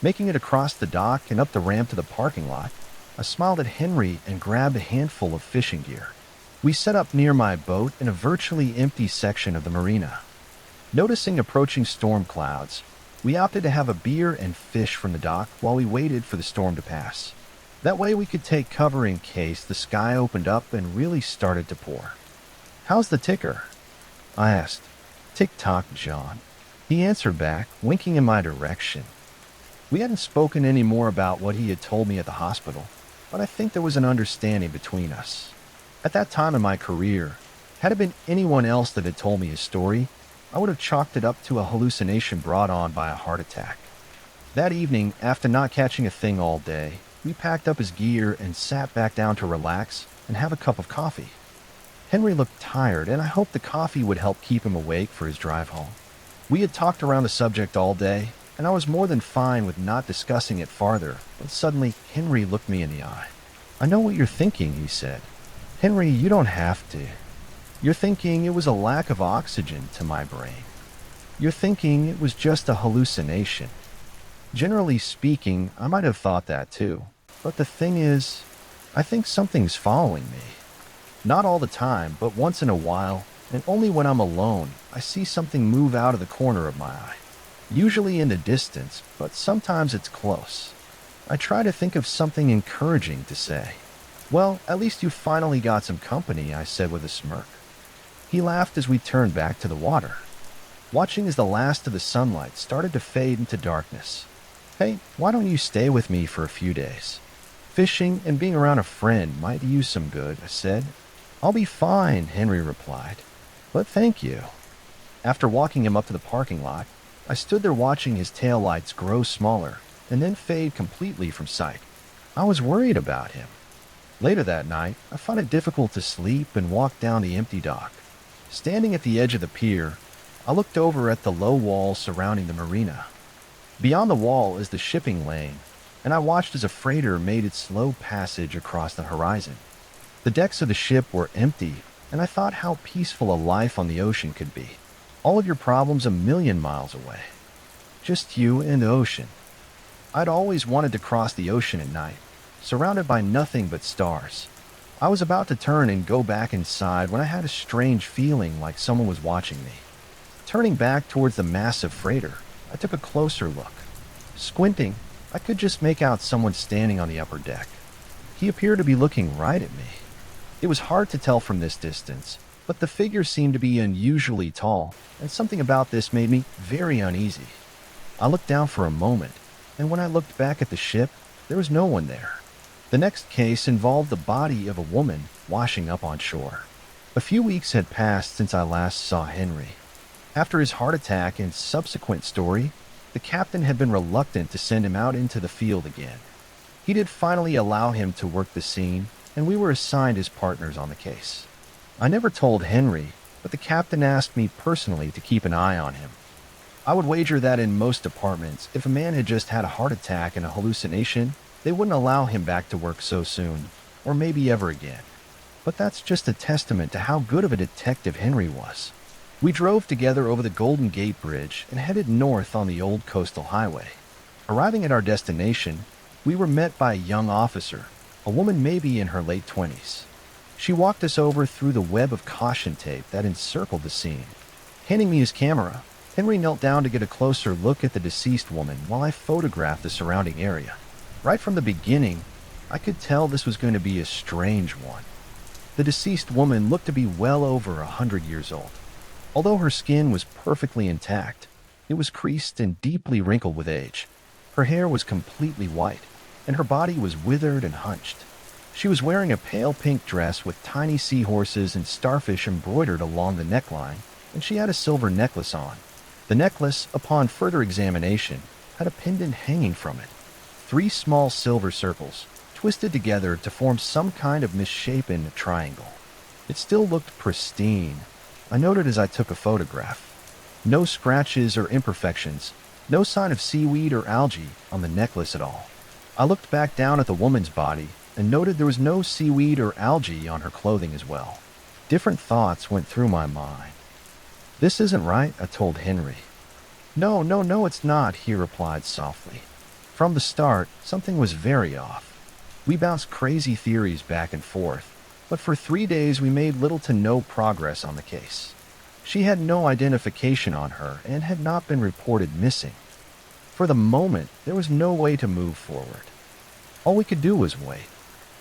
Making it across the dock and up the ramp to the parking lot, I smiled at Henry and grabbed a handful of fishing gear. We set up near my boat in a virtually empty section of the marina. Noticing approaching storm clouds, we opted to have a beer and fish from the dock while we waited for the storm to pass. That way we could take cover in case the sky opened up and really started to pour. "How's the ticker?" I asked. "Tick-tock, John." He answered back, winking in my direction. We hadn't spoken any more about what he had told me at the hospital, but I think there was an understanding between us. At that time in my career, had it been anyone else that had told me his story, I would have chalked it up to a hallucination brought on by a heart attack. That evening, after not catching a thing all day, we packed up his gear and sat back down to relax and have a cup of coffee. Henry looked tired, and I hoped the coffee would help keep him awake for his drive home. We had talked around the subject all day, and I was more than fine with not discussing it farther, but suddenly Henry looked me in the eye. "I know what you're thinking," he said. "Henry, you don't have to. You're thinking it was a lack of oxygen to my brain. You're thinking it was just a hallucination. Generally speaking, I might have thought that too. But the thing is, I think something's following me. Not all the time, but once in a while, and only when I'm alone, I see something move out of the corner of my eye. Usually in the distance, but sometimes it's close. I try to think of something encouraging to say. "Well, at least you finally got some company," I said with a smirk. He laughed as we turned back to the water, watching as the last of the sunlight started to fade into darkness. "Hey, why don't you stay with me for a few days? Fishing and being around a friend might do you some good," I said. "I'll be fine," Henry replied. "But thank you." After walking him up to the parking lot, I stood there watching his taillights grow smaller and then fade completely from sight. I was worried about him. Later that night, I found it difficult to sleep and walked down the empty dock. Standing at the edge of the pier, I looked over at the low wall surrounding the marina. Beyond the wall is the shipping lane, and I watched as a freighter made its slow passage across the horizon. The decks of the ship were empty, and I thought how peaceful a life on the ocean could be. All of your problems a million miles away. Just you and the ocean. I'd always wanted to cross the ocean at night, surrounded by nothing but stars. I was about to turn and go back inside when I had a strange feeling like someone was watching me. Turning back towards the massive freighter, I took a closer look. Squinting, I could just make out someone standing on the upper deck. He appeared to be looking right at me. It was hard to tell from this distance, but the figure seemed to be unusually tall, and something about this made me very uneasy. I looked down for a moment, and when I looked back at the ship, there was no one there. The next case involved the body of a woman washing up on shore. A few weeks had passed since I last saw Henry. After his heart attack and subsequent story, the captain had been reluctant to send him out into the field again. He did finally allow him to work the scene, and we were assigned as partners on the case. I never told Henry, but the captain asked me personally to keep an eye on him. I would wager that in most departments, if a man had just had a heart attack and a hallucination, they wouldn't allow him back to work so soon, or maybe ever again. But that's just a testament to how good of a detective Henry was. We drove together over the Golden Gate Bridge and headed north on the old coastal highway. Arriving at our destination, we were met by a young officer, a woman maybe in her late 20s. She walked us over through the web of caution tape that encircled the scene. Handing me his camera, Henry knelt down to get a closer look at the deceased woman while I photographed the surrounding area. Right from the beginning, I could tell this was going to be a strange one. The deceased woman looked to be well over 100 years old. Although her skin was perfectly intact, it was creased and deeply wrinkled with age. Her hair was completely white, and her body was withered and hunched. She was wearing a pale pink dress with tiny seahorses and starfish embroidered along the neckline, and she had a silver necklace on. The necklace, upon further examination, had a pendant hanging from it. 3 small silver circles, twisted together to form some kind of misshapen triangle. It still looked pristine, I noted as I took a photograph. No scratches or imperfections, no sign of seaweed or algae on the necklace at all. I looked back down at the woman's body and noted there was no seaweed or algae on her clothing as well. Different thoughts went through my mind. "This isn't right," I told Henry. No, it's not," he replied softly. From the start, something was very off. We bounced crazy theories back and forth, but for 3 days we made little to no progress on the case. She had no identification on her and had not been reported missing. For the moment, there was no way to move forward. All we could do was wait.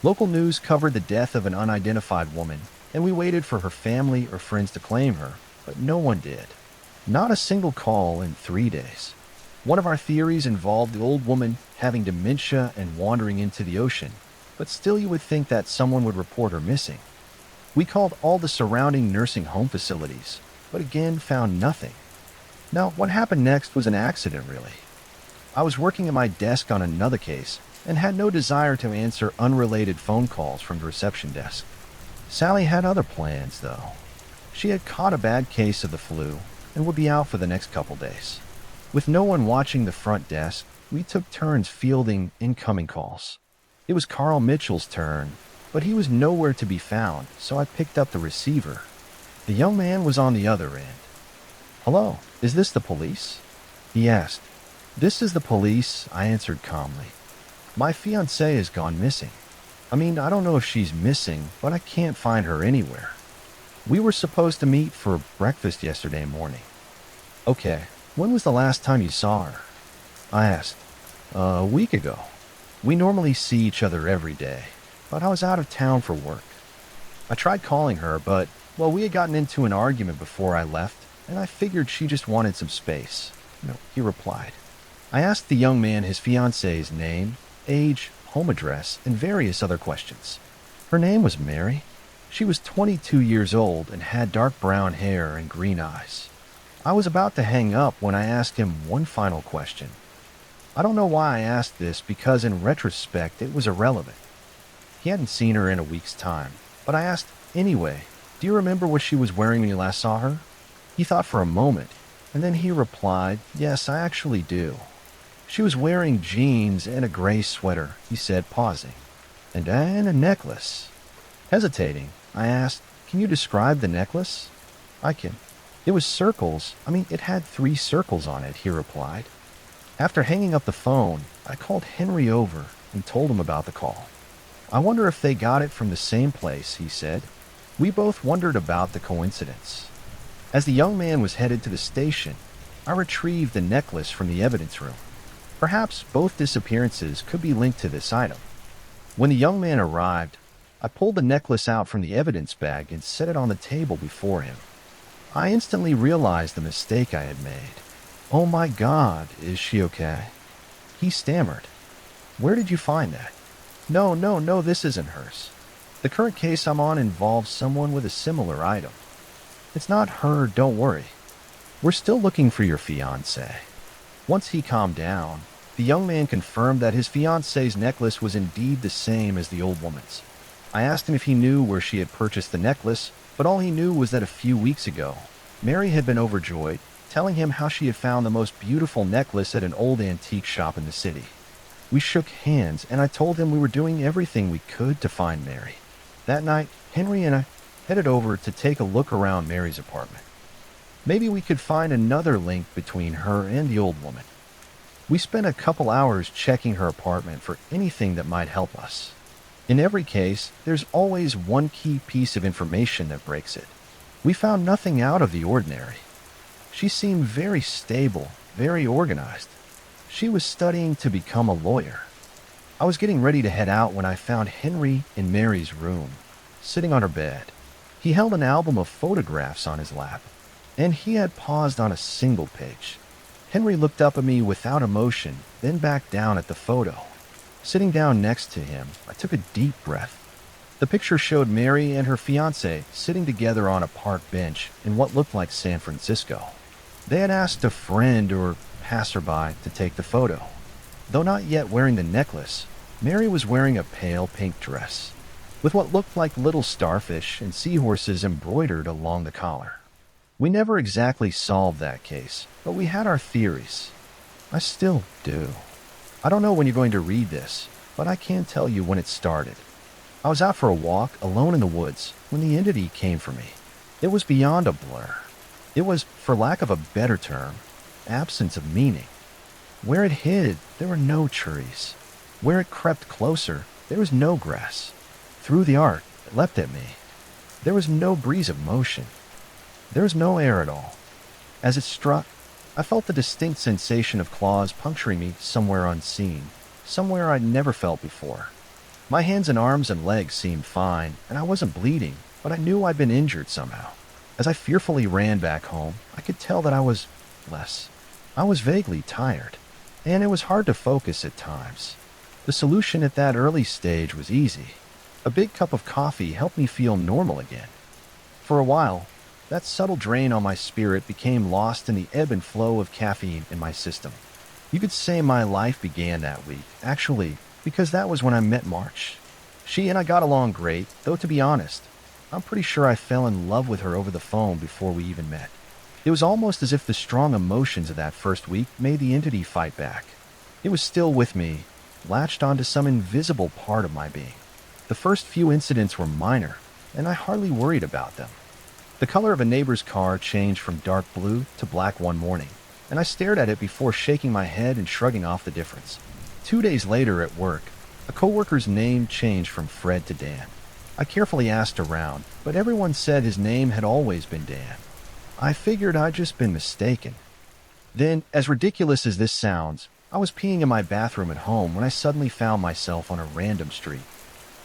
Local news covered the death of an unidentified woman, and we waited for her family or friends to claim her, but no one did. Not a single call in 3 days. One of our theories involved the old woman having dementia and wandering into the ocean, but still you would think that someone would report her missing. We called all the surrounding nursing home facilities, but again found nothing. Now, what happened next was an accident, really. I was working at my desk on another case and had no desire to answer unrelated phone calls from the reception desk. Sally had other plans, though. She had caught a bad case of the flu and would be out for the next couple days. With no one watching the front desk, we took turns fielding incoming calls. It was Carl Mitchell's turn, but he was nowhere to be found, so I picked up the receiver. The young man was on the other end. "Hello, is this the police?" he asked. "This is the police," I answered calmly. "My fiancée has gone missing. I mean, I don't know if she's missing, but I can't find her anywhere. We were supposed to meet for breakfast yesterday morning." "Okay, when was the last time you saw her?" I asked. "A week ago. We normally see each other every day, but I was out of town for work. I tried calling her, but, well, we had gotten into an argument before I left, and I figured she just wanted some space." He replied. I asked the young man his fiancée's name, age, home address, and various other questions. Her name was Mary. She was 22 years old and had dark brown hair and green eyes. I was about to hang up when I asked him one final question. I don't know why I asked this, because in retrospect it was irrelevant. He hadn't seen her in a week's time, but I asked anyway, "Do you remember what she was wearing when you last saw her?" He thought for a moment, and then he replied, "Yes, I actually do. She was wearing jeans and a gray sweater," he said, pausing. And a necklace." Hesitating, I asked, "Can you describe the necklace?" "I can. It was circles. I mean, it had 3 circles on it," he replied. After hanging up the phone, I called Henry over and told him about the call. "I wonder if they got it from the same place," he said. We both wondered about the coincidence. As the young man was headed to the station, I retrieved the necklace from the evidence room. Perhaps both disappearances could be linked to this item. When the young man arrived, I pulled the necklace out from the evidence bag and set it on the table before him. I instantly realized the mistake I had made. "Oh my God, is she okay?" He stammered. "Where did you find that?" No, this isn't hers. The current case I'm on involves someone with a similar item. It's not her, don't worry. We're still looking for your fiancé." Once he calmed down, the young man confirmed that his fiancée's necklace was indeed the same as the old woman's. I asked him if he knew where she had purchased the necklace, but all he knew was that a few weeks ago, Mary had been overjoyed, telling him how she had found the most beautiful necklace at an old antique shop in the city. We shook hands, and I told him we were doing everything we could to find Mary. That night, Henry and I headed over to take a look around Mary's apartment. Maybe we could find another link between her and the old woman. We spent a couple hours checking her apartment for anything that might help us. In every case, there's always one key piece of information that breaks it. We found nothing out of the ordinary. She seemed very stable, very organized. She was studying to become a lawyer. I was getting ready to head out when I found Henry in Mary's room, sitting on her bed. He held an album of photographs on his lap, and he had paused on a single page. Henry looked up at me without emotion, then back down at the photo. Sitting down next to him, I took a deep breath. The picture showed Mary and her fiancé sitting together on a park bench in what looked like San Francisco. They had asked a friend or passerby to take the photo. Though not yet wearing the necklace, Mary was wearing a pale pink dress, with what looked like little starfish and seahorses embroidered along the collar. We never exactly solved that case, but we had our theories. I still do. I don't know when you're going to read this, but I can tell you when it started. I was out for a walk alone in the woods when the entity came for me. It was beyond a blur. It was, for lack of a better term, absence of meaning. Where it hid, there were no trees. Where it crept closer, there was no grass. Through the art, it leapt at me. There was no breeze of motion. There was no air at all. As it struck, I felt the distinct sensation of claws puncturing me somewhere unseen, somewhere I'd never felt before. My hands and arms and legs seemed fine, and I wasn't bleeding, but I knew I'd been injured somehow. As I fearfully ran back home, I could tell that I was less I was vaguely tired, and it was hard to focus at times. The solution at that early stage was easy. A big cup of coffee helped me feel normal again. For a while, that subtle drain on my spirit became lost in the ebb and flow of caffeine in my system. You could say my life began that week, actually, because that was when I met March. She and I got along great, though to be honest, I'm pretty sure I fell in love with her over the phone before we even met. It was almost as if the strong emotions of that first week made the entity fight back. It was still with me, latched onto some invisible part of my being. The first few incidents were minor, and I hardly worried about them. The color of a neighbor's car changed from dark blue to black one morning, and I stared at it before shaking my head and shrugging off the difference. 2 days later at work, a coworker's name changed from Fred to Dan. I carefully asked around, but everyone said his name had always been Dan. I figured I'd just been mistaken. Then, as ridiculous as this sounds, I was peeing in my bathroom at home when I suddenly found myself on a random street.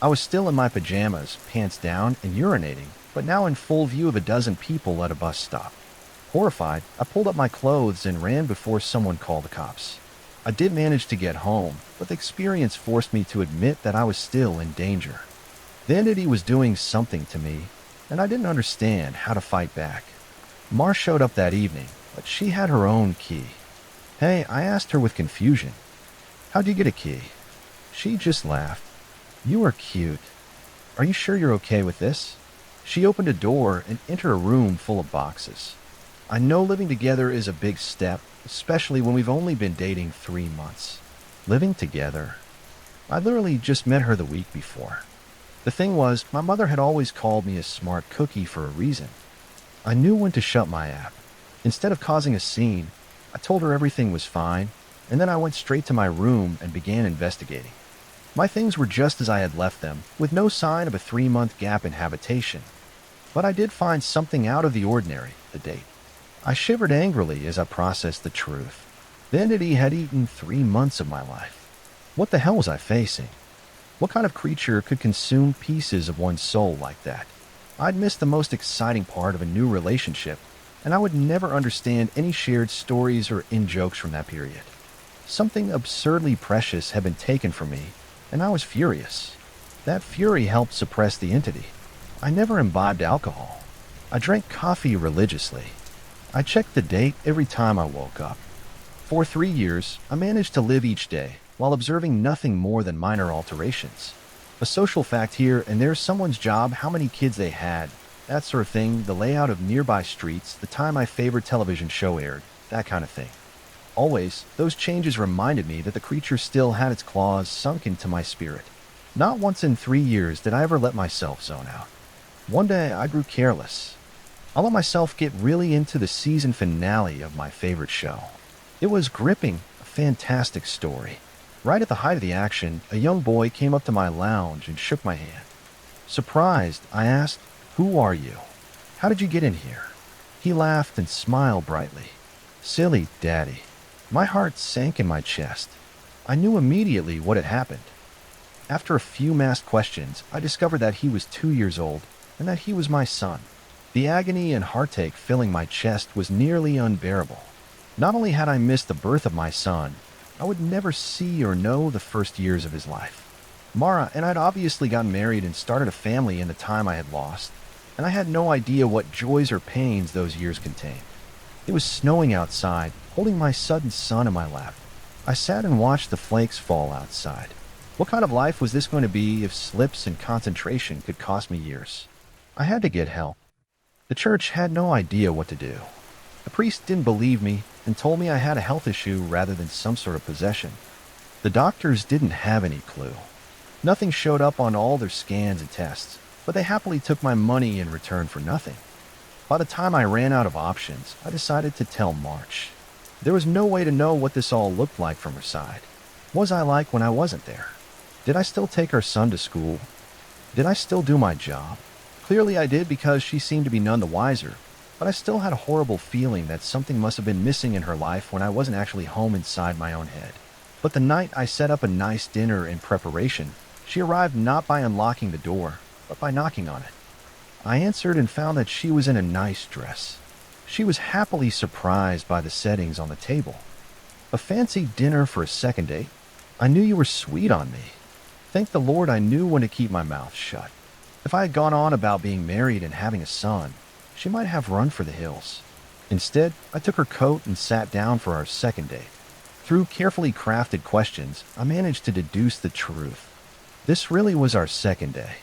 I was still in my pajamas, pants down, and urinating, but now in full view of a dozen people at a bus stop. Horrified, I pulled up my clothes and ran before someone called the cops. I did manage to get home, but the experience forced me to admit that I was still in danger. The entity was doing something to me, and I didn't understand how to fight back. Mar showed up that evening, but she had her own key. Hey, I asked her with confusion. How'd you get a key? She just laughed. You are cute. Are you sure you're okay with this? She opened a door and entered a room full of boxes. I know living together is a big step, especially when we've only been dating 3 months. Living together? I literally just met her the week before. The thing was, my mother had always called me a smart cookie for a reason. I knew when to shut my app. Instead of causing a scene, I told her everything was fine, and then I went straight to my room and began investigating. My things were just as I had left them, with no sign of a 3-month gap in habitation. But I did find something out of the ordinary: the date. I shivered angrily as I processed the truth. The entity had eaten 3 months of my life. What the hell was I facing? What kind of creature could consume pieces of one's soul like that? I'd missed the most exciting part of a new relationship, and I would never understand any shared stories or in-jokes from that period. Something absurdly precious had been taken from me, and I was furious. That fury helped suppress the entity. I never imbibed alcohol. I drank coffee religiously. I checked the date every time I woke up. For 3 years, I managed to live each day while observing nothing more than minor alterations. A social fact here and there's someone's job, how many kids they had, that sort of thing, the layout of nearby streets, the time my favorite television show aired, that kind of thing. Always, those changes reminded me that the creature still had its claws sunk into my spirit. Not once in 3 years did I ever let myself zone out. One day, I grew careless. I let myself get really into the season finale of my favorite show. It was gripping, a fantastic story. Right at the height of the action, a young boy came up to my lounge and shook my hand. Surprised, I asked, "Who are you? How did you get in here?" He laughed and smiled brightly. "Silly, Daddy." My heart sank in my chest. I knew immediately what had happened. After a few masked questions, I discovered that he was 2 years old and that he was my son. The agony and heartache filling my chest was nearly unbearable. Not only had I missed the birth of my son, I would never see or know the first years of his life. Mara and I'd obviously gotten married and started a family in the time I had lost, and I had no idea what joys or pains those years contained. It was snowing outside, holding my sudden son in my lap. I sat and watched the flakes fall outside. What kind of life was this going to be if slips and concentration could cost me years? I had to get help. The church had no idea what to do. The priest didn't believe me and told me I had a health issue rather than some sort of possession. The doctors didn't have any clue. Nothing showed up on all their scans and tests, but they happily took my money in return for nothing. By the time I ran out of options, I decided to tell March. There was no way to know what this all looked like from her side. What was I like when I wasn't there? Did I still take our son to school? Did I still do my job? Clearly I did, because she seemed to be none the wiser, but I still had a horrible feeling that something must have been missing in her life when I wasn't actually home inside my own head. But the night I set up a nice dinner in preparation, she arrived not by unlocking the door, but by knocking on it. I answered and found that she was in a nice dress. She was happily surprised by the settings on the table. A fancy dinner for a second date? I knew you were sweet on me. Thank the Lord I knew when to keep my mouth shut. If I had gone on about being married and having a son, she might have run for the hills. Instead, I took her coat and sat down for our second date. Through carefully crafted questions, I managed to deduce the truth. This really was our second day.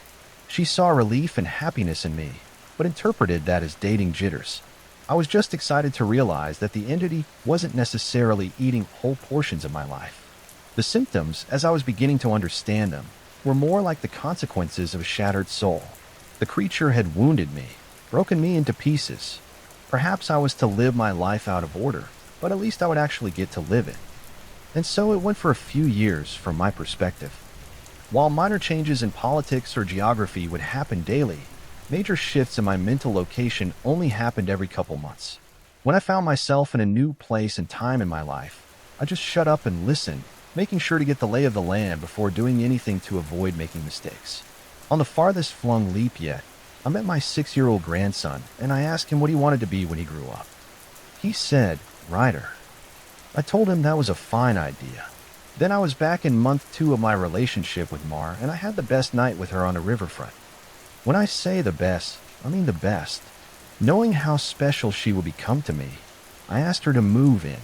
She saw relief and happiness in me, but interpreted that as dating jitters. I was just excited to realize that the entity wasn't necessarily eating whole portions of my life. The symptoms, as I was beginning to understand them, were more like the consequences of a shattered soul. The creature had wounded me, broken me into pieces. Perhaps I was to live my life out of order, but at least I would actually get to live it. And so it went for a few years from my perspective. While minor changes in politics or geography would happen daily, major shifts in my mental location only happened every couple months. When I found myself in a new place and time in my life, I just shut up and listened, making sure to get the lay of the land before doing anything to avoid making mistakes. On the farthest flung leap yet, I met my 6-year-old grandson, and I asked him what he wanted to be when he grew up. He said, writer. I told him that was a fine idea. Then I was back in month 2 of my relationship with Mar, and I had the best night with her on the riverfront. When I say the best, I mean the best. Knowing how special she would become to me, I asked her to move in.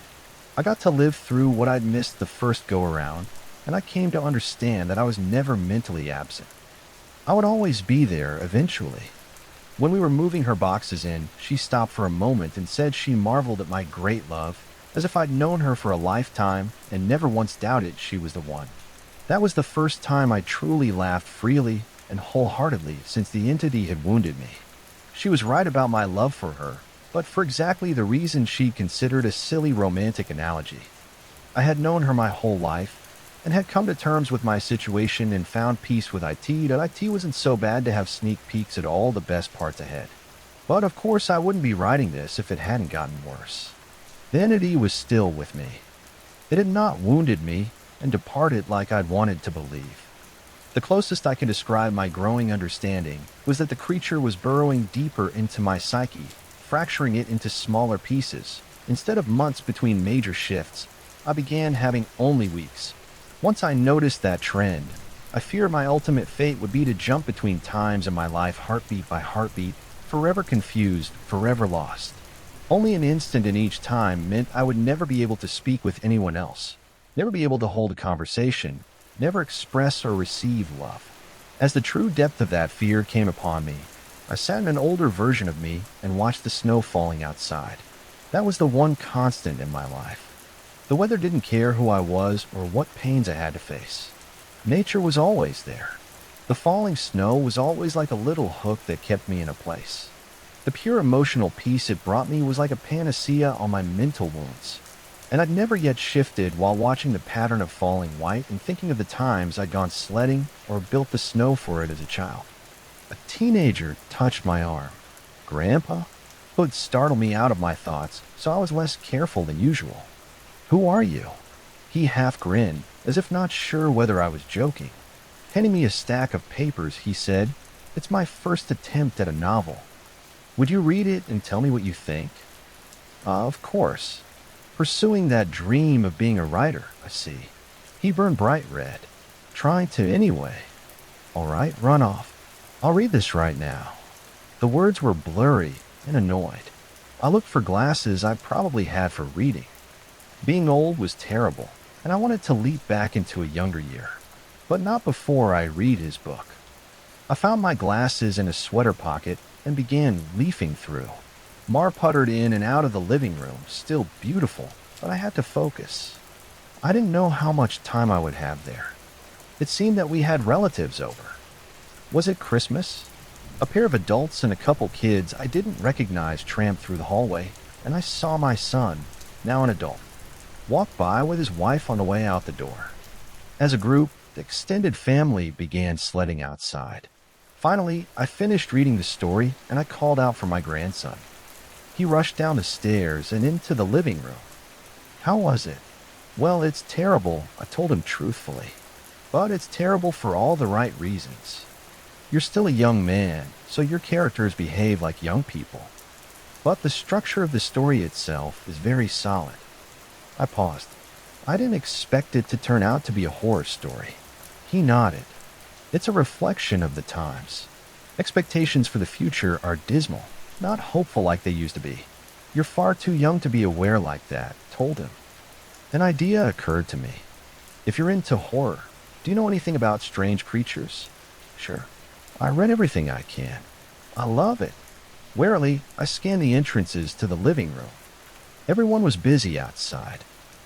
I got to live through what I'd missed the first go-around, and I came to understand that I was never mentally absent. I would always be there eventually. When we were moving her boxes in, she stopped for a moment and said she marveled at my great love, as if I'd known her for a lifetime and never once doubted she was the one. That was the first time I truly laughed freely and wholeheartedly since the entity had wounded me. She was right about my love for her, but for exactly the reason she considered a silly romantic analogy. I had known her my whole life, and had come to terms with my situation and found peace with IT that IT wasn't so bad to have sneak peeks at all the best parts ahead. But of course I wouldn't be writing this if it hadn't gotten worse. The entity was still with me. It had not wounded me and departed like I'd wanted to believe. The closest I can describe my growing understanding was that the creature was burrowing deeper into my psyche, fracturing it into smaller pieces. Instead of months between major shifts, I began having only weeks. Once I noticed that trend, I feared my ultimate fate would be to jump between times in my life heartbeat by heartbeat, forever confused, forever lost. Only an instant in each time meant I would never be able to speak with anyone else, never be able to hold a conversation, never express or receive love. As the true depth of that fear came upon me, I sat in an older version of me and watched the snow falling outside. That was the one constant in my life. The weather didn't care who I was or what pains I had to face. Nature was always there. The falling snow was always like a little hook that kept me in a place. The pure emotional peace it brought me was like a panacea on my mental wounds. And I'd never yet shifted while watching the pattern of falling white and thinking of the times I'd gone sledding or built the snow for it as a child. A teenager touched my arm. Grandpa? It would startle me out of my thoughts, so I was less careful than usual. Who are you? He half grinned, as if not sure whether I was joking. Handing me a stack of papers, he said, "It's my first attempt at a novel. Would you read it and tell me what you think?" Of course. Pursuing that dream of being a writer, I see. He burned bright red. Trying to anyway. All right, run off. I'll read this right now. The words were blurry and annoyed. I looked for glasses I probably had for reading. Being old was terrible, and I wanted to leap back into a younger year. But not before I read his book. I found my glasses in a sweater pocket and began leafing through. Mar puttered in and out of the living room, still beautiful, but I had to focus. I didn't know how much time I would have there. It seemed that we had relatives over. Was it Christmas? A pair of adults and a couple kids I didn't recognize tramped through the hallway, and I saw my son, now an adult, walk by with his wife on the way out the door. As a group, the extended family began sledding outside. Finally, I finished reading the story and I called out for my grandson. He rushed down the stairs and into the living room. How was it? Well, it's terrible, I told him truthfully. But it's terrible for all the right reasons. You're still a young man, so your characters behave like young people. but the structure of the story itself is very solid. I paused. I didn't expect it to turn out to be a horror story. He nodded. It's a reflection of the times. Expectations for the future are dismal, not hopeful like they used to be. You're far too young to be aware like that, told him. An idea occurred to me. If you're into horror, do you know anything about strange creatures? Sure. I read everything I can. I love it. Warily, I scanned the entrances to the living room. Everyone was busy outside.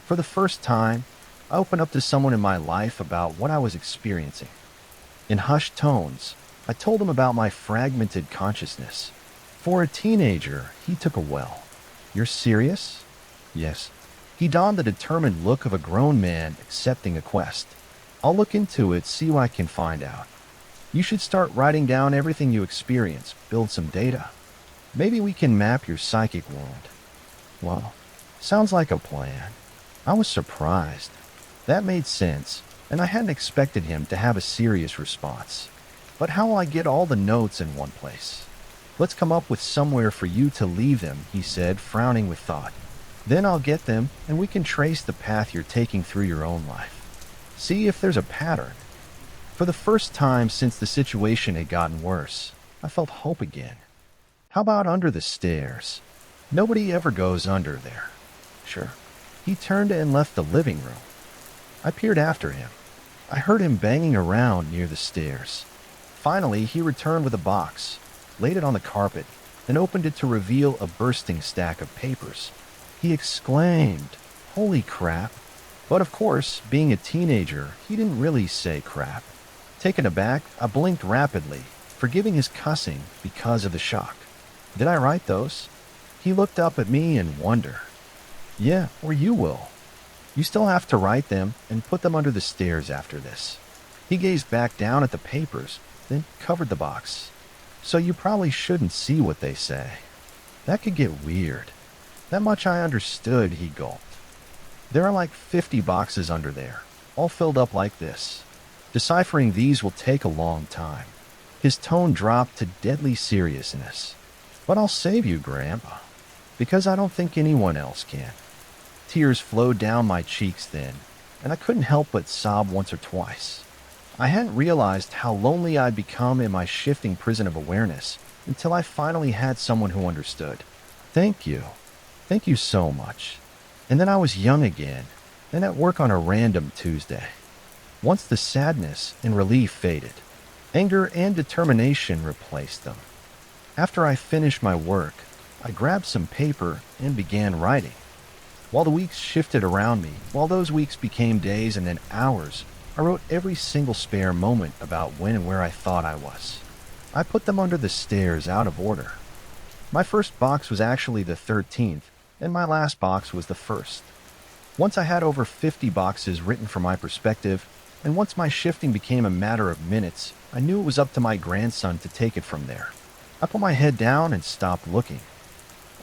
For the first time, I opened up to someone in my life about what I was experiencing. In hushed tones, I told him about my fragmented consciousness. For a teenager, he took a well. You're serious? Yes. He donned the determined look of a grown man accepting a quest. I'll look into it, see what I can find out. You should start writing down everything you experience, build some data. Maybe we can map your psychic wound. Well, sounds like a plan. I was surprised. That made sense, and I hadn't expected him to have a serious response. But how will I get all the notes in one place? Let's come up with somewhere for you to leave them, he said, frowning with thought. Then I'll get them, and we can trace the path you're taking through your own life. See if there's a pattern. For the first time since the situation had gotten worse, I felt hope again. How about under the stairs? Nobody ever goes under there. Sure. He turned and left the living room. I peered after him. I heard him banging around near the stairs. Finally, he returned with a box, laid it on the carpet, and opened it to reveal a bursting stack of papers. He exclaimed, "Holy crap." But of course, being a teenager, he didn't really say crap. Taken aback, I blinked rapidly, forgiving his cussing because of the shock. Did I write those? He looked up at me in wonder. Yeah, or you will. You still have to write them and put them under the stairs after this. He gazed back down at the papers, then covered the box. So you probably shouldn't see what they say. That could get weird. That much I understood, he gulped. There are like 50 boxes under there, all filled up like this. Deciphering these will take a long time. His tone dropped to deadly seriousness. But I'll save you, Grandpa, because I don't think anyone else can. Tears flowed down my cheeks then, and I couldn't help but sob once or twice. I hadn't realized how lonely I'd become in my shifting prison of awareness until I finally had someone who understood. Thank you. Thank you so much. And then I was young again, and at work on a random Tuesday. Once the sadness and relief faded, anger and determination replaced them. After I finished my work, I grabbed some paper and began writing. While the weeks shifted around me, while those weeks became days and then hours, I wrote every single spare moment about when and where I thought I was. I put them under the stairs out of order. My first box was actually the 13th, and my last box was the 1st. Once I had over 50 boxes written from my perspective, and once my shifting became a matter of minutes, I knew it was up to my grandson to take it from there. I put my head down and stopped looking.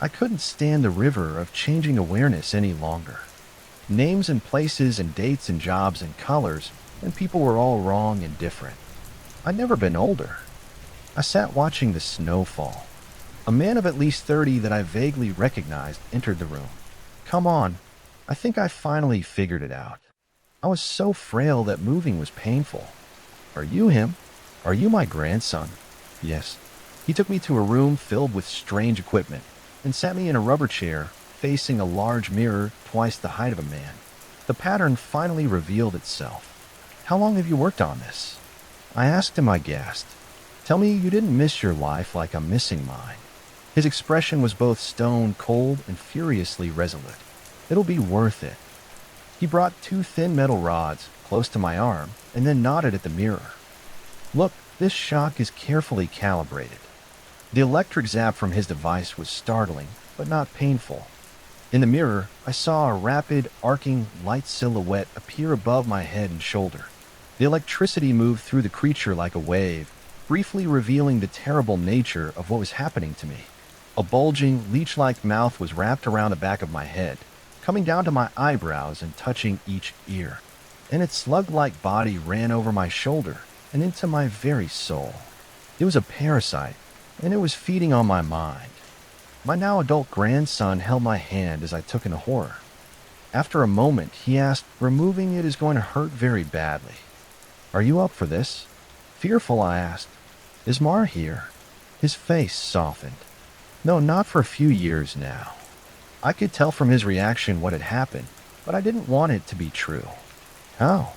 I couldn't stand the river of changing awareness any longer. Names and places and dates and jobs and colors, and people were all wrong and different. I'd never been older. I sat watching the snow fall. A man of at least 30 that I vaguely recognized entered the room. Come on, I think I finally figured it out. I was so frail that moving was painful. Are you him? Are you my grandson? Yes. He took me to a room filled with strange equipment and sat me in a rubber chair facing a large mirror twice the height of a man. The pattern finally revealed itself. How long have you worked on this? I asked him, aghast. Tell me you didn't miss your life like I'm missing mine. His expression was both stone cold and furiously resolute. It'll be worth it. He brought 2 thin metal rods close to my arm and then nodded at the mirror. Look, this shock is carefully calibrated. The electric zap from his device was startling, but not painful. In the mirror, I saw a rapid, arcing, light silhouette appear above my head and shoulder. The electricity moved through the creature like a wave, briefly revealing the terrible nature of what was happening to me. A bulging, leech-like mouth was wrapped around the back of my head, coming down to my eyebrows and touching each ear. And its slug-like body ran over my shoulder and into my very soul. It was a parasite, and it was feeding on my mind. My now adult grandson held my hand as I took in horror. After a moment, he asked, "Removing it is going to hurt very badly. Are you up for this?" Fearful, I asked, "Is Mar here?" His face softened. "No, not for a few years now." I could tell from his reaction what had happened, but I didn't want it to be true. "How?"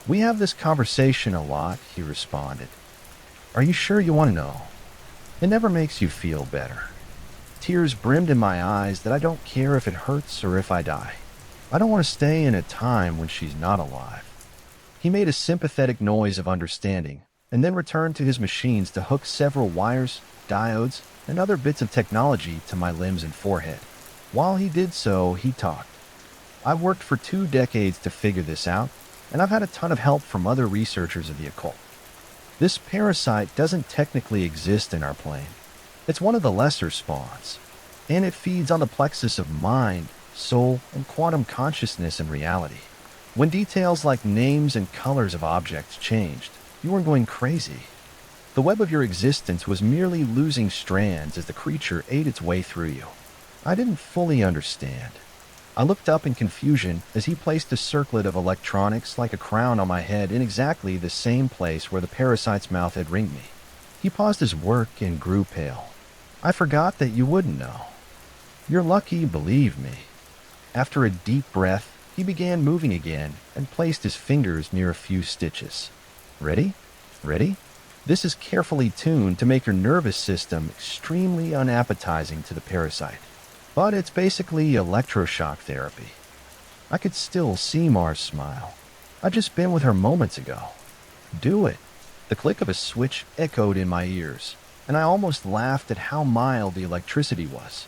"We have this conversation a lot," he responded. "Are you sure you want to know? It never makes you feel better." Tears brimmed in my eyes that I don't care if it hurts or if I die. I don't want to stay in a time when she's not alive. He made a sympathetic noise of understanding, and then returned to his machines to hook several wires, diodes, and other bits of technology to my limbs and forehead. While he did so, he talked. "I've worked for 2 decades to figure this out, and I've had a ton of help from other researchers of the occult. This parasite doesn't technically exist in our plane. It's one of the lesser spawns, and it feeds on the plexus of mind, soul, and quantum consciousness and reality. When details like names and colors of objects changed, you weren't going crazy. The web of your existence was merely losing strands as the creature ate its way through you. I didn't fully understand. I looked up in confusion as he placed a circlet of electronics like a crown on my head in exactly the same place where the parasite's mouth had ringed me. He paused his work and grew pale. "I forgot that you wouldn't know. You're lucky, believe me." After a deep breath, he began moving again and placed his fingers near a few stitches. "Ready? Ready? This is carefully tuned to make your nervous system extremely unappetizing to the parasite. But it's basically electroshock therapy." I could still see Mar's smile. I'd just been with her moments ago. "Do it." The click of a switch echoed in my ears, and I almost laughed at how mild the electricity was.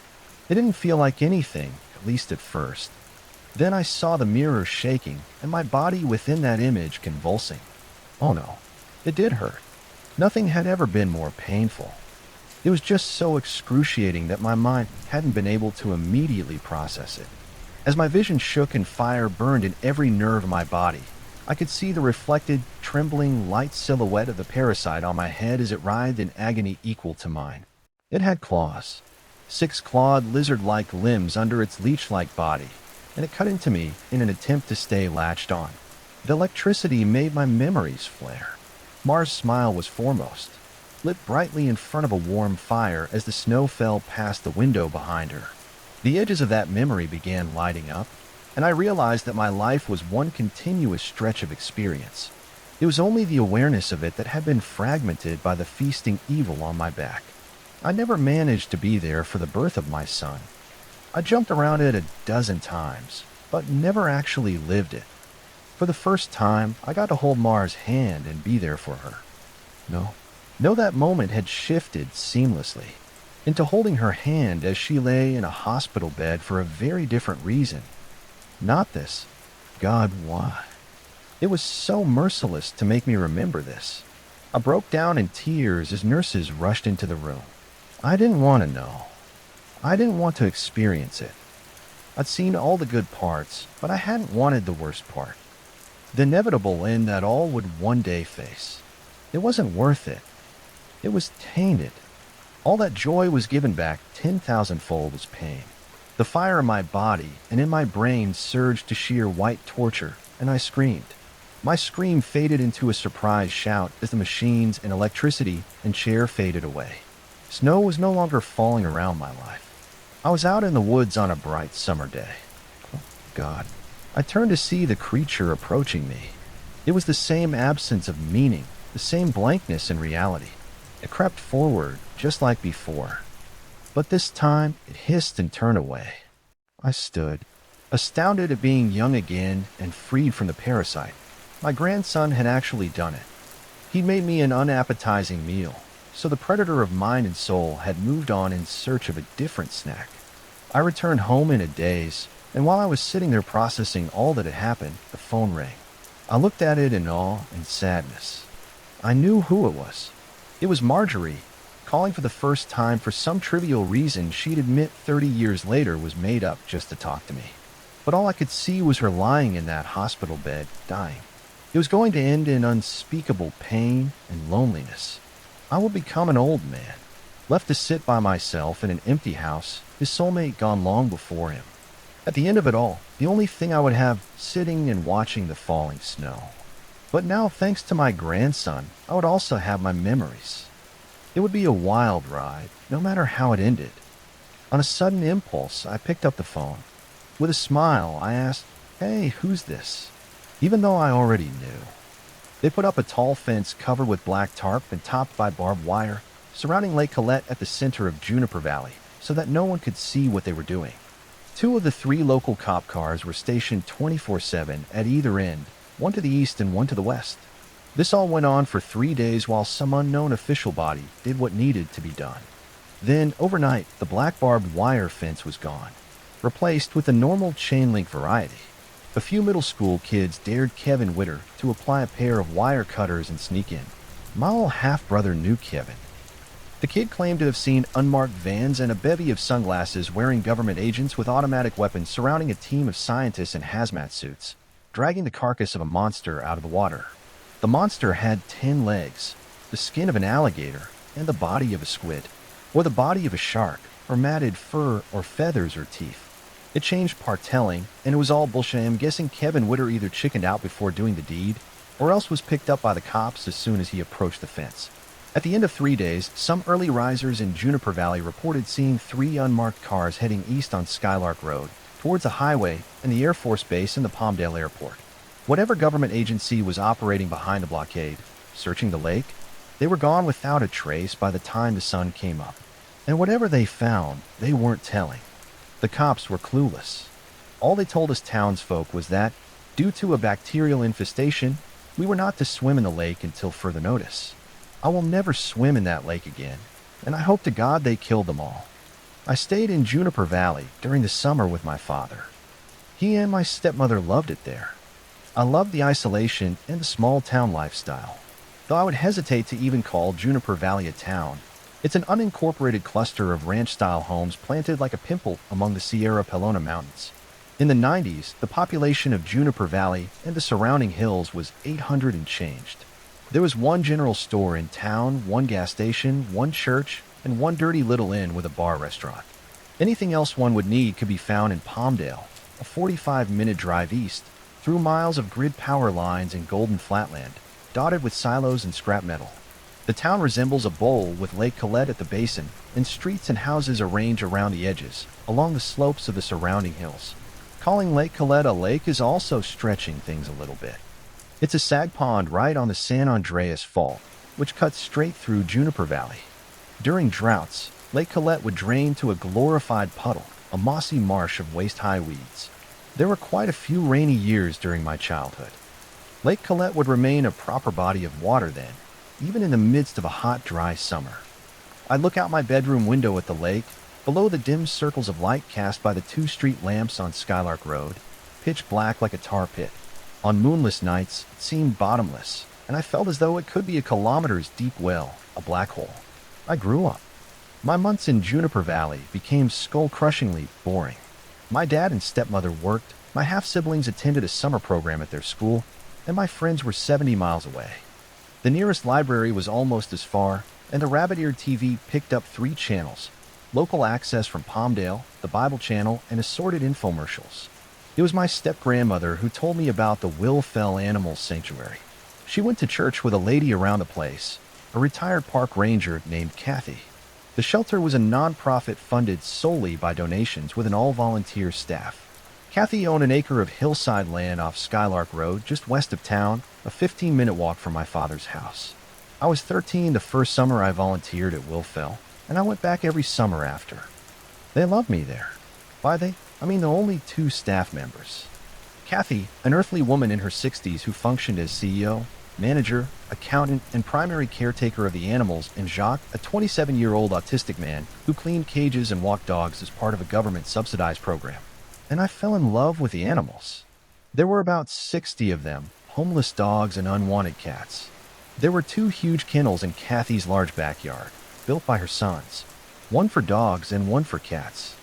It didn't feel like anything, at least at first. Then I saw the mirror shaking and my body within that image convulsing. Oh no, it did hurt. Nothing had ever been more painful. It was just so excruciating that my mind hadn't been able to immediately process it. As my vision shook and fire burned in every nerve of my body, I could see the reflected, trembling, light silhouette of the parasite on my head as it writhed in agony equal to mine. It had claws, 6 clawed, lizard-like limbs under its leech-like body, and it cut into me in an attempt to stay latched on. The electricity made my memories flare. Mar's smile was foremost, lit brightly in front of a warm fire as the snow fell past the window behind her. The edges of that memory began lighting up, and I realized that my life was one continuous stretch of experience. It was only the awareness of it that had been fragmented by the feasting evil on my back. I never managed to be there for the birth of my son. I jumped around it a dozen times, but never actually lived it. For the first time, I got to hold Mar's hand and be there for her. No, that moment had shifted seamlessly into holding her hand as she lay in a hospital bed for a very different reason. Not this. God, why? It was so merciless to make me remember this. I broke down in tears as nurses rushed into the room. I didn't want to know. I didn't want to experience it. I'd seen all the good parts, but I hadn't wanted the worst part. The inevitable end that all would one day face. It wasn't worth it. It was tainted. All that joy was given back 10,000-fold as pain. The fire in my body and in my brain surged to sheer white torture, and I screamed. My scream faded into a surprised shout as the machines and electricity and chair faded away. Snow was no longer falling around my life. I was out in the woods on a bright summer day. Oh, God. I turned to see the creature approaching me. It was the same absence of meaning, the same blankness in reality. It crept forward, just like before. But this time, it hissed and turned away. I stood, astounded at being young again and freed from the parasite. My grandson had actually done it. He'd made me an unappetizing meal, so the predator of mind and soul had moved on in search of a different snack. I returned home in a daze, and while I was sitting there processing all that had happened, the phone rang. I looked at it in awe and sadness. I knew who it was. It was Marjorie, calling for the first time for some trivial reason she'd admit 30 years later was made up just to talk to me. But all I could see was her lying in that hospital bed, dying. It was going to end in unspeakable pain and loneliness. I would become an old man. Left to sit by myself in an empty house, his soulmate gone long before him. At the end of it all, the only thing I would have sitting and watching the falling snow. But now, thanks to my grandson, I would also have my memories. It would be a wild ride, no matter how it ended. On a sudden impulse, I picked up the phone. With a smile, I asked, "Hey, who's this?" Even though I already knew. They put up a tall fence covered with black tarp and topped by barbed wire, surrounding Lake Colette at the center of Juniper Valley, so that no one could see what they were doing. Two of the three local cop cars were stationed 24/7 at either end, one to the east and one to the west. This all went on for 3 days while some unknown official body did what needed to be done. Then, overnight, the black barbed wire fence was gone, replaced with a normal chain link variety. A few middle school kids dared Kevin Witter to apply a pair of wire cutters and sneak in. My little half-brother knew Kevin. The kid claimed to have seen unmarked vans and a bevy of sunglasses wearing government agents with automatic weapons surrounding a team of scientists in hazmat suits, dragging the carcass of a monster out of the water. The monster had 10 legs, the skin of an alligator, and the body of a squid, or the body of a shark, or matted fur or feathers or teeth. It changed part telling, and it was all bullshit. I'm guessing Kevin Witter either chickened out before doing the deed, or else was picked up by the cops as soon as he approached the fence. At the end of 3 days, some early risers in Juniper Valley reported seeing 3 unmarked cars heading east on Skylark Road, towards a highway and the Air Force Base and the Palmdale Airport. Whatever government agency was operating behind the blockade, searching the lake, they were gone without a trace by the time the sun came up. And whatever they found, they weren't telling. The cops were clueless. All they told us townsfolk was that, due to a bacterial infestation, we were not to swim in the lake until further notice. I will never swim in that lake again, and I hope to God they killed them all. I stayed in Juniper Valley during the summer with my father. He and my stepmother loved it there. I loved the isolation and the small town lifestyle, though I would hesitate to even call Juniper Valley a town. It's an unincorporated cluster of ranch-style homes planted like a pimple among the Sierra Pelona Mountains. In the 90s, the population of Juniper Valley and the surrounding hills was 800 and changed. There was one general store in town, one gas station, one church, and one dirty little inn with a bar restaurant. Anything else one would need could be found in Palmdale, a 45-minute drive east, through miles of grid power lines and golden flatland, dotted with silos and scrap metal. The town resembles a bowl with Lake Colette at the basin, and streets and houses arrange around the edges, along the slopes of the surrounding hills. Calling Lake Colette a lake is also stretching things a little bit. It's a sag pond right on the San Andreas Fault, which cuts straight through Juniper Valley. During droughts, Lake Colette would drain to a glorified puddle, a mossy marsh of waist-high weeds. There were quite a few rainy years during my childhood. Lake Colette would remain a proper body of water then, even in the midst of a hot, dry summer. I'd look out my bedroom window at the lake, below the dim circles of light cast by the 2 street lamps on Skylark Road, pitch black like a tar pit. On moonless nights, it seemed bottomless, and I felt as though it could be a kilometers deep well, a black hole. I grew up. My months in Juniper Valley became skull-crushingly boring. My dad and stepmother worked, my half-siblings attended a summer program at their school, and my friends were 70 miles away. The nearest library was almost as far, and the rabbit-eared TV picked up 3 channels, local access from Palmdale, the Bible Channel, and assorted infomercials. It was my step-grandmother who told me about the Will Fell Animal Sanctuary. She went to church with a lady around the place, a retired park ranger named Kathy. The shelter was a non-profit funded solely by donations with an all-volunteer staff. Kathy owned an acre of hillside land off Skylark Road just west of town, a 15-minute walk from my father's house. I was 13 the first summer I volunteered at Will Fell, and I went back every summer after. They loved me there. By they, I mean the only 2 staff members. Kathy, an earthly woman in her 60s who functioned as CEO, manager, accountant, and primary caretaker of the animals, and Jacques, a 27-year-old autistic man who cleaned cages and walked dogs as part of a government-subsidized program. And I fell in love with the animals. There were about 60 of them, homeless dogs and unwanted cats. There were 2 huge kennels in Kathy's large backyard, built by her sons, one for dogs and one for cats.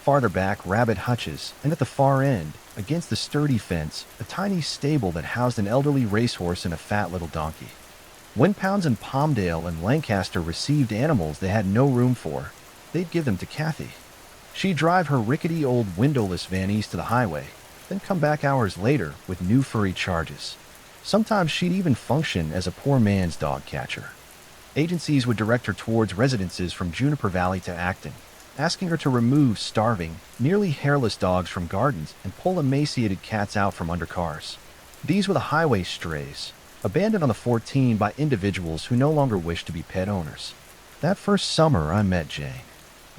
Farther back, rabbit hutches, and at the far end, against the sturdy fence, a tiny stable that housed an elderly racehorse and a fat little donkey. When Pounds and Palmdale and Lancaster received animals they had no room for, they'd give them to Kathy. She'd drive her rickety old windowless van east to the highway, then come back hours later with new furry charges. Sometimes she'd even function as a poor man's dog catcher. Agencies would direct her towards residences from Juniper Valley to Acton, asking her to remove starving, nearly hairless dogs from gardens and pull emaciated cats out from under cars. These were the highway strays, abandoned on the 14 by individuals who no longer wished to be pet owners. That first summer, I met Jane.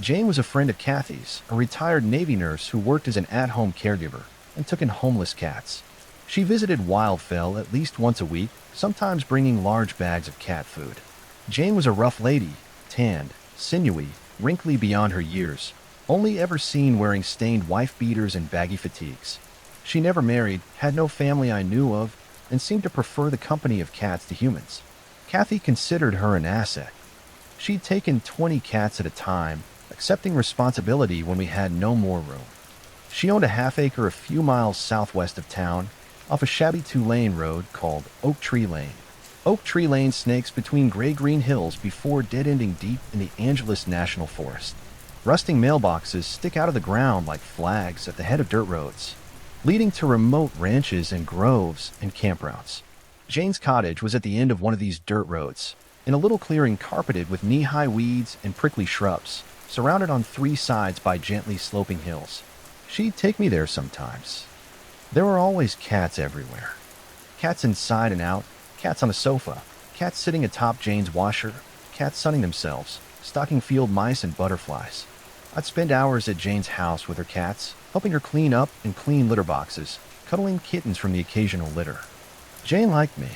Jane was a friend of Kathy's, a retired Navy nurse who worked as an at-home caregiver and took in homeless cats. She visited Wildfell at least once a week, sometimes bringing large bags of cat food. Jane was a rough lady, tanned, sinewy, wrinkly beyond her years, only ever seen wearing stained wife-beaters and baggy fatigues. She never married, had no family I knew of, and seemed to prefer the company of cats to humans. Kathy considered her an asset. She'd taken 20 cats at a time, accepting responsibility when we had no more room. She owned a half-acre a few miles southwest of town, off a shabby two-lane road called Oak Tree Lane. Oak Tree Lane snakes between gray-green hills before dead-ending deep in the Angeles National Forest. Rusting mailboxes stick out of the ground like flags at the head of dirt roads, leading to remote ranches and groves and campgrounds. Jane's cottage was at the end of one of these dirt roads, in a little clearing carpeted with knee-high weeds and prickly shrubs, surrounded on three sides by gently sloping hills. She'd take me there sometimes. There were always cats everywhere. Cats inside and out, cats on the sofa, cats sitting atop Jane's washer, cats sunning themselves, stalking field mice and butterflies. I'd spend hours at Jane's house with her cats, helping her clean up and clean litter boxes, cuddling kittens from the occasional litter. Jane liked me.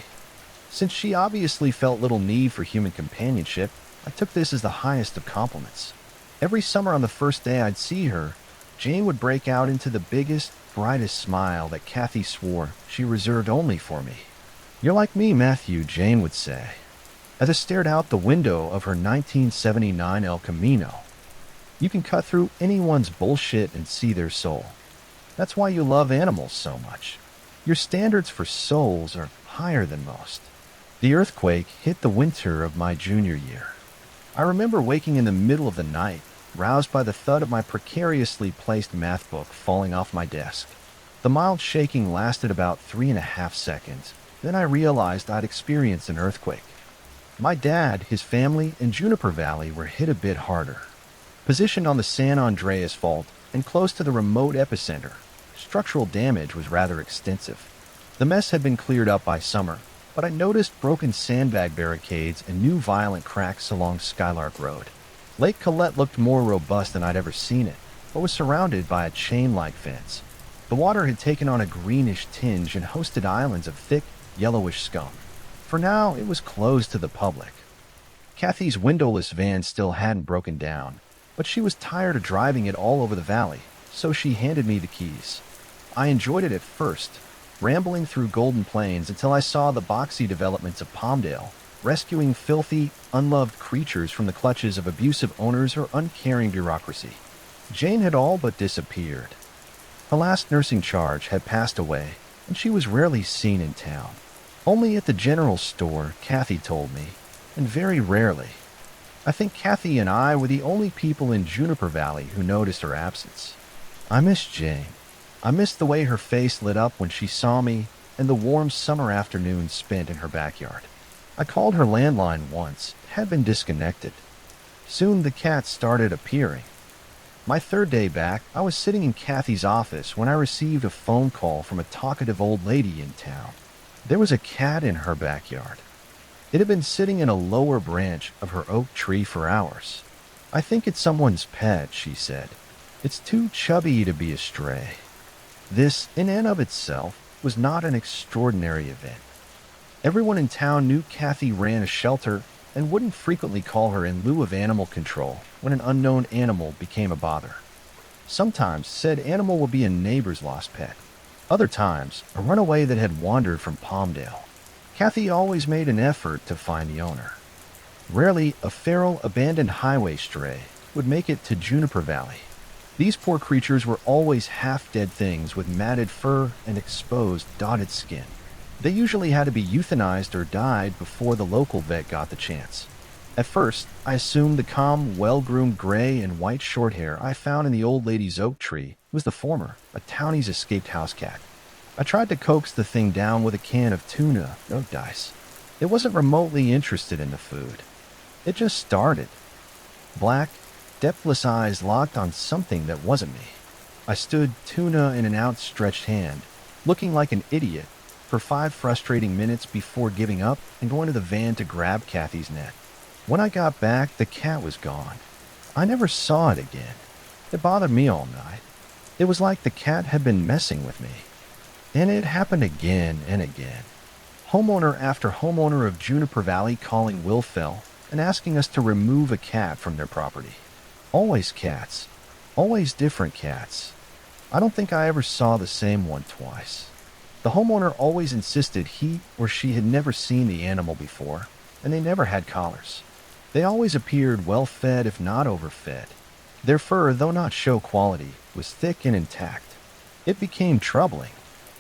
Since she obviously felt little need for human companionship, I took this as the highest of compliments. Every summer on the first day I'd see her, Jane would break out into the biggest, brightest smile that Kathy swore she reserved only for me. "You're like me, Matthew," Jane would say, as I stared out the window of her 1979 El Camino. "You can cut through anyone's bullshit and see their soul. That's why you love animals so much. Your standards for souls are higher than most." The earthquake hit the winter of my junior year. I remember waking in the middle of the night, roused by the thud of my precariously placed math book falling off my desk. The mild shaking lasted about 3.5 seconds. Then I realized I'd experienced an earthquake. My dad, his family, and Juniper Valley were hit a bit harder. Positioned on the San Andreas Fault and close to the remote epicenter, structural damage was rather extensive. The mess had been cleared up by summer, but I noticed broken sandbag barricades and new violent cracks along Skylark Road. Lake Colette looked more robust than I'd ever seen it, but was surrounded by a chain-like fence. The water had taken on a greenish tinge and hosted islands of thick, yellowish scum. For now, it was closed to the public. Kathy's windowless van still hadn't broken down, but she was tired of driving it all over the valley, so she handed me the keys. I enjoyed it at first, rambling through Golden Plains until I saw the boxy developments of Palmdale, rescuing filthy, unloved creatures from the clutches of abusive owners or uncaring bureaucracy. Jane had all but disappeared. Her last nursing charge had passed away, and she was rarely seen in town. Only at the general store, Kathy told me, and very rarely. I think Kathy and I were the only people in Juniper Valley who noticed her absence. I missed Jane. I missed the way her face lit up when she saw me and the warm summer afternoons spent in her backyard. I called her landline once. It had been disconnected. Soon the cats started appearing. My third day back, I was sitting in Kathy's office when I received a phone call from a talkative old lady in town. There was a cat in her backyard. It had been sitting in a lower branch of her oak tree for hours. "I think it's someone's pet," she said. "It's too chubby to be a stray." This, in and of itself, was not an extraordinary event. Everyone in town knew Kathy ran a shelter and wouldn't frequently call her in lieu of animal control when an unknown animal became a bother. Sometimes said animal would be a neighbor's lost pet. Other times, a runaway that had wandered from Palmdale. Kathy always made an effort to find the owner. Rarely, a feral, abandoned highway stray would make it to Juniper Valley. These poor creatures were always half-dead things with matted fur and exposed, dotted skin. They usually had to be euthanized or died before the local vet got the chance. At first, I assumed the calm, well-groomed gray and white shorthair I found in the old lady's oak tree was the former, a townie's escaped house cat. I tried to coax the thing down with a can of tuna, no dice. It wasn't remotely interested in the food. It just started. Black, depthless eyes locked on something that wasn't me. I stood, tuna in an outstretched hand, looking like an idiot, for 5 frustrating minutes before giving up and going to the van to grab Kathy's net. When I got back, the cat was gone. I never saw it again. It bothered me all night. It was like the cat had been messing with me. And it happened again and again. Homeowner after homeowner of Juniper Valley calling Will Fell and asking us to remove a cat from their property. Always cats. Always different cats. I don't think I ever saw the same one twice. The homeowner always insisted he or she had never seen the animal before, and they never had collars. They always appeared well-fed if not overfed. Their fur, though not show quality, was thick and intact. It became troubling.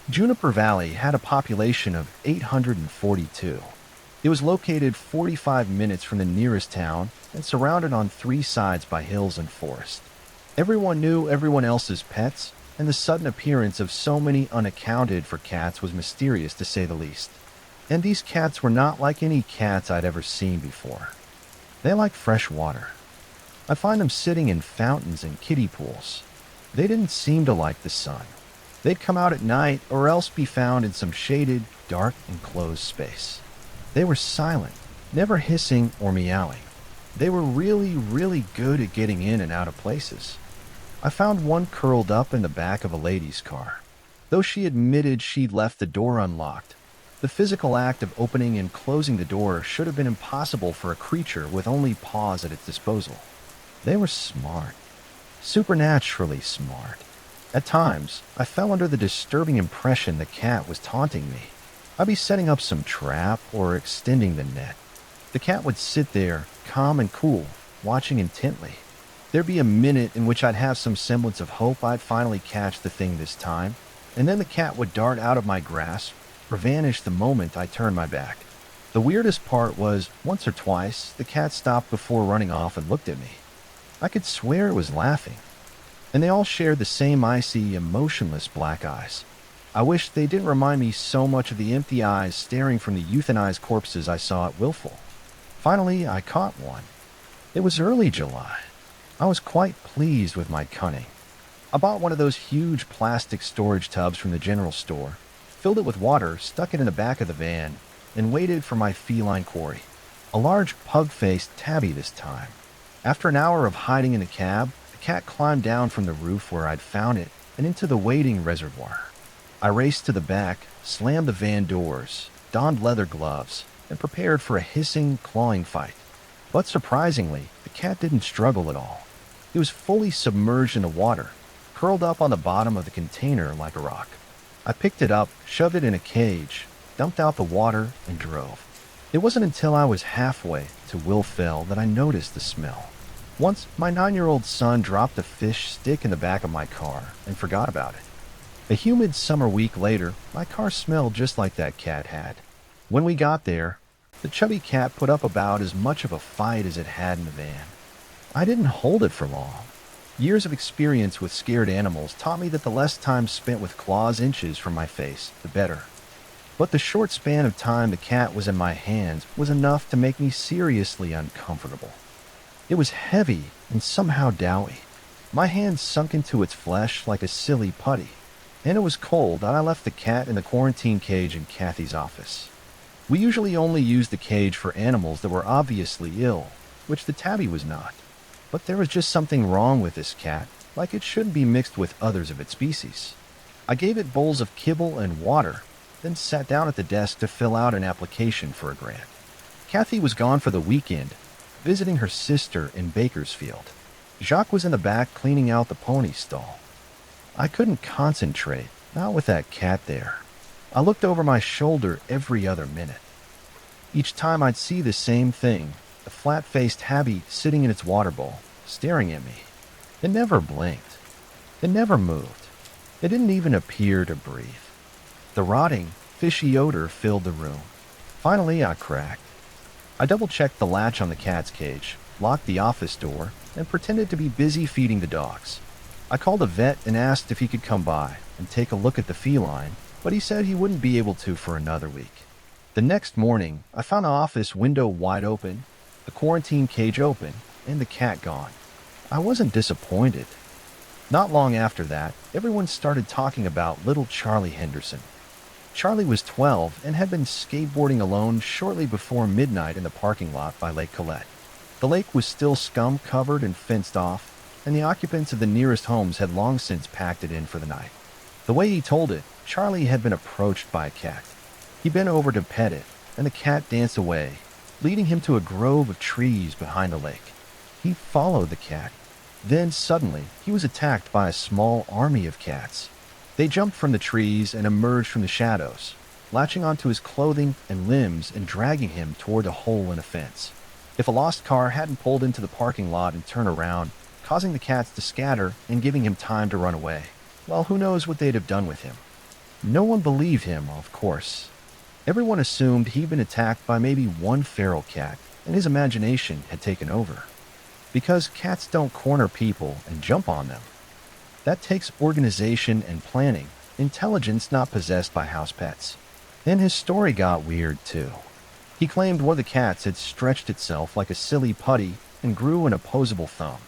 Juniper Valley had a population of 842. It was located 45 minutes from the nearest town and surrounded on 3 sides by hills and forest. Everyone knew everyone else's pets, and the sudden appearance of so many unaccounted for cats was mysterious to say the least. And these cats were not like any cats I'd ever seen before. They like fresh water. I'd find them sitting in fountains and kiddie pools. They didn't seem to like the sun. They'd come out at night or else be found in some shaded, dark, enclosed space. They were silent, never hissing or meowing. They were really, really good at getting in and out of places. I found one curled up in the back of a lady's car. Though she admitted she'd left the door unlocked, the physical act of opening and closing the door should have been impossible for a creature with only paws at its disposal. They were smart. Supernaturally smart. At times, I fell under the disturbing impression the cat was taunting me. I'd be setting up some trap or extending the net. The cat would sit there, calm and cool, watching intently. There'd be a minute in which I'd have some semblance of hope I'd finally catch the thing this time, and then the cat would dart out of my grasp or vanish the moment I turned my back. The weirdest part was, once or twice, the cat stopped before running off and looked at me. I could swear it was laughing. And they all shared the same icy, emotionless black eyes. I wished they didn't remind me so much of the empty eyes staring from the euthanized corpses I saw at Willful. Finally, I caught one. It was early July. I was quite pleased with my cunning. I bought one of those huge plastic storage tubs from the general store, filled it with water, stuck it in the back of the van, and waited for my feline quarry. A large pug-faced tabby this time. After an hour of hiding in the cab, the cat climbed down from the roof where I'd found it and into the waiting reservoir. I raced to the back, slammed the van doors, donned leather gloves, and prepared for a hissing, clawing fight. But surprisingly, the cat didn't struggle at all. He was fully submerged in the water, curled up on the bottom of the container like a rock. I picked it up, shoved it in a cage, dumped out the water, and drove. It wasn't until I was halfway to Will Fell that I noticed the smell. Once, my 9-year-old son dropped a fish stick in the back of my car and forgot about it. A humid summer week later, my car smelled just like that cat had. When we got there, the chubby cat put up about as much of a fight as it had in the van. I didn't hold it for long. Years of experience with scared animals taught me that the less time spent with claws inches from my face, the better. But the short span of time the cat was in my hands was enough to make me seriously uncomfortable. It was heavy and somehow doughy. My hand sunk into its flesh like a silly putty, and it was cold and I left the cat in the quarantine cage in Kathy's office. We usually only used the cage for animals that were obviously ill, which the tabby was not. But there was just something wrong with this cat, like it shouldn't be mixed with others of its species. I gave it bowls of kibble and water, then sat down at the desk to fill out an application for a grant. Kathy was gone for the weekend, visiting her sister in Bakersfield. Jacques was in the back cleaning out the pony stall. I couldn't concentrate, not with that cat there. I looked over my shoulder every other minute. Each time I'd see the same thing, the flat-faced tabby sitting in its water bowl, staring at me. It never blinked. It never moved. It didn't even appear to breathe. The rotting, fishy odor filled the room. Finally, I cracked. I double-checked the latch on the cat's cage, locked the office door, and pretended to be busy feeding the dogs. I called a vet and asked if he could come by and take a look at the feline, but he said he wouldn't be able to for another week. The next morning, I found the office window wide open, the quarantine cage open, and the cat gone. I wasn't disappointed. Not long after that, everyone started talking about little Charlie Henderson. Charlie was 12 and had been skateboarding alone shortly before midnight in the parking lot by Lake Colette. The lake was still scum-covered and fenced off, and the occupants of the nearest homes had long since packed it in for the night. The way he told it, Charlie had been approached by a cat. He bent over to pet it, and the cat danced away, leading him to a grove of trees behind the lake. He followed the cat. Then, suddenly, he was attacked by a small army of cats. They jumped from the trees and emerged from the shadows, latching onto his clothing and limbs and dragging him toward a hole in a fence. If a lost car hadn't pulled into the parking lot and turned around, causing the cats to scatter and giving him time to run away, well, who knows what they'd have done with him. No one believed him, of course. Everyone assumed he'd been attacked by maybe one feral cat, and his imagination had taken over. Because cats don't corner people and jump on them. That takes organization and planning, intelligence not possessed by house pets. Then his story got weird, too. He claimed one of the cats had stretched itself like a silly putty and grew an opposable thumb.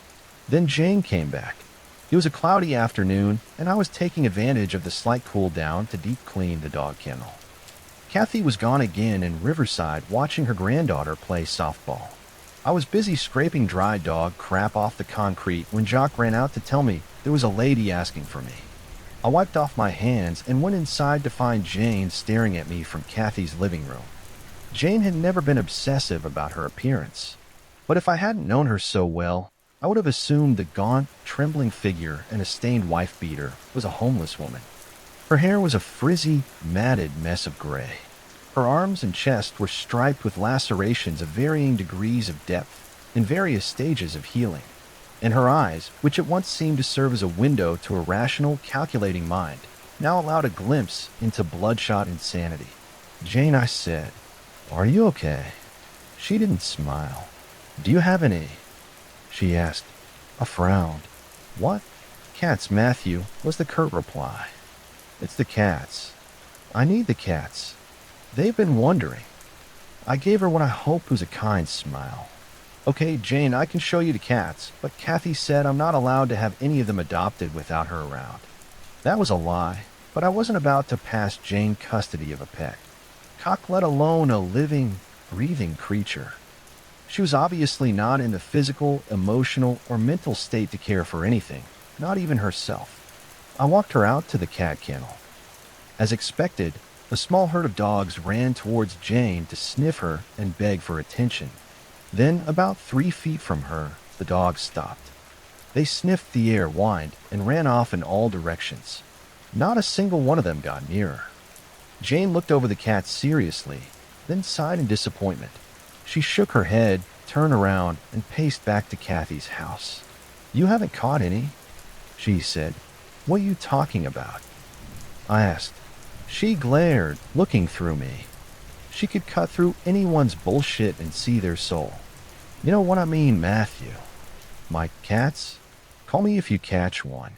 Then Jane came back. It was a cloudy afternoon, and I was taking advantage of the slight cool down to deep clean the dog kennel. Kathy was gone again in Riverside watching her granddaughter play softball. I was busy scraping dry dog crap off the concrete when Jock ran out to tell me there was a lady asking for me. I wiped off my hands and went inside to find Jane staring at me from Kathy's living room. Jane had never been obsessive about her appearance, but if I hadn't known her so well, I would have assumed the gaunt, trembling figure and a stained wife-beater was a homeless woman. Her hair was a frizzy, matted mess of gray. Her arms and chest were striped with lacerations of varying degrees of depth in various stages of healing. And her eyes, which at once seemed to serve as a window to a rational, calculating mind, now allowed a glimpse into bloodshot insanity. "Jane," I said, "are you okay?" She didn't smile. "Do you have any?" she asked. I frowned. "What?" "Cats, Matthew," was the curt reply. "It's the cats. I need the cats. They've been wondering." I gave her what I hoped was a kind smile. "Okay, Jane, I can show you the cats, but Kathy said I'm not allowed to have any of them adopted without her around." That was a lie, but I wasn't about to pass Jane custody of a pet. Cock, let alone a living, breathing creature. She was obviously not in the physical, emotional, or mental state to care for anything, not even herself. I walked her out to the cat kennel. As expected, a small herd of dogs ran towards Jane to sniff her and beg for attention. Then, about 3 feet from her, the dogs stopped. They sniffed the air, whined, and ran off in all directions. Not a single one of them got nearer. Jane looked over the cats seriously, then sighed in disappointment. She shook her head, turned around, and paced back to Kathy's house. "You haven't caught any," she said. "What are you talking about?" I asked. She glared, looking through me. She could cut through anyone's bullshit and see their soul. "You know what I mean, Matthew. My cats? Call me if you catch one.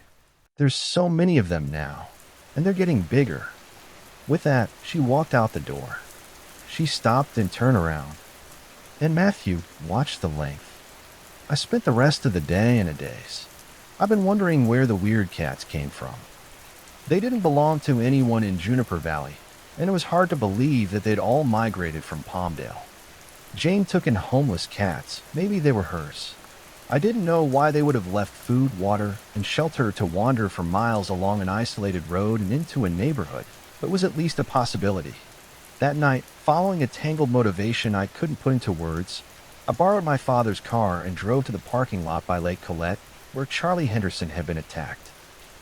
There's so many of them now, and they're getting bigger." With that, she walked out the door. She stopped and turned around. And Matthew watched the length. I spent the rest of the day in a daze. I've been wondering where the weird cats came from. They didn't belong to anyone in Juniper Valley, and it was hard to believe that they'd all migrated from Palmdale. Jane took in homeless cats. Maybe they were hers. I didn't know why they would have left food, water, and shelter to wander for miles along an isolated road and into a neighborhood, but it was at least a possibility. That night, following a tangled motivation I couldn't put into words, I borrowed my father's car and drove to the parking lot by Lake Colette, where Charlie Henderson had been attacked.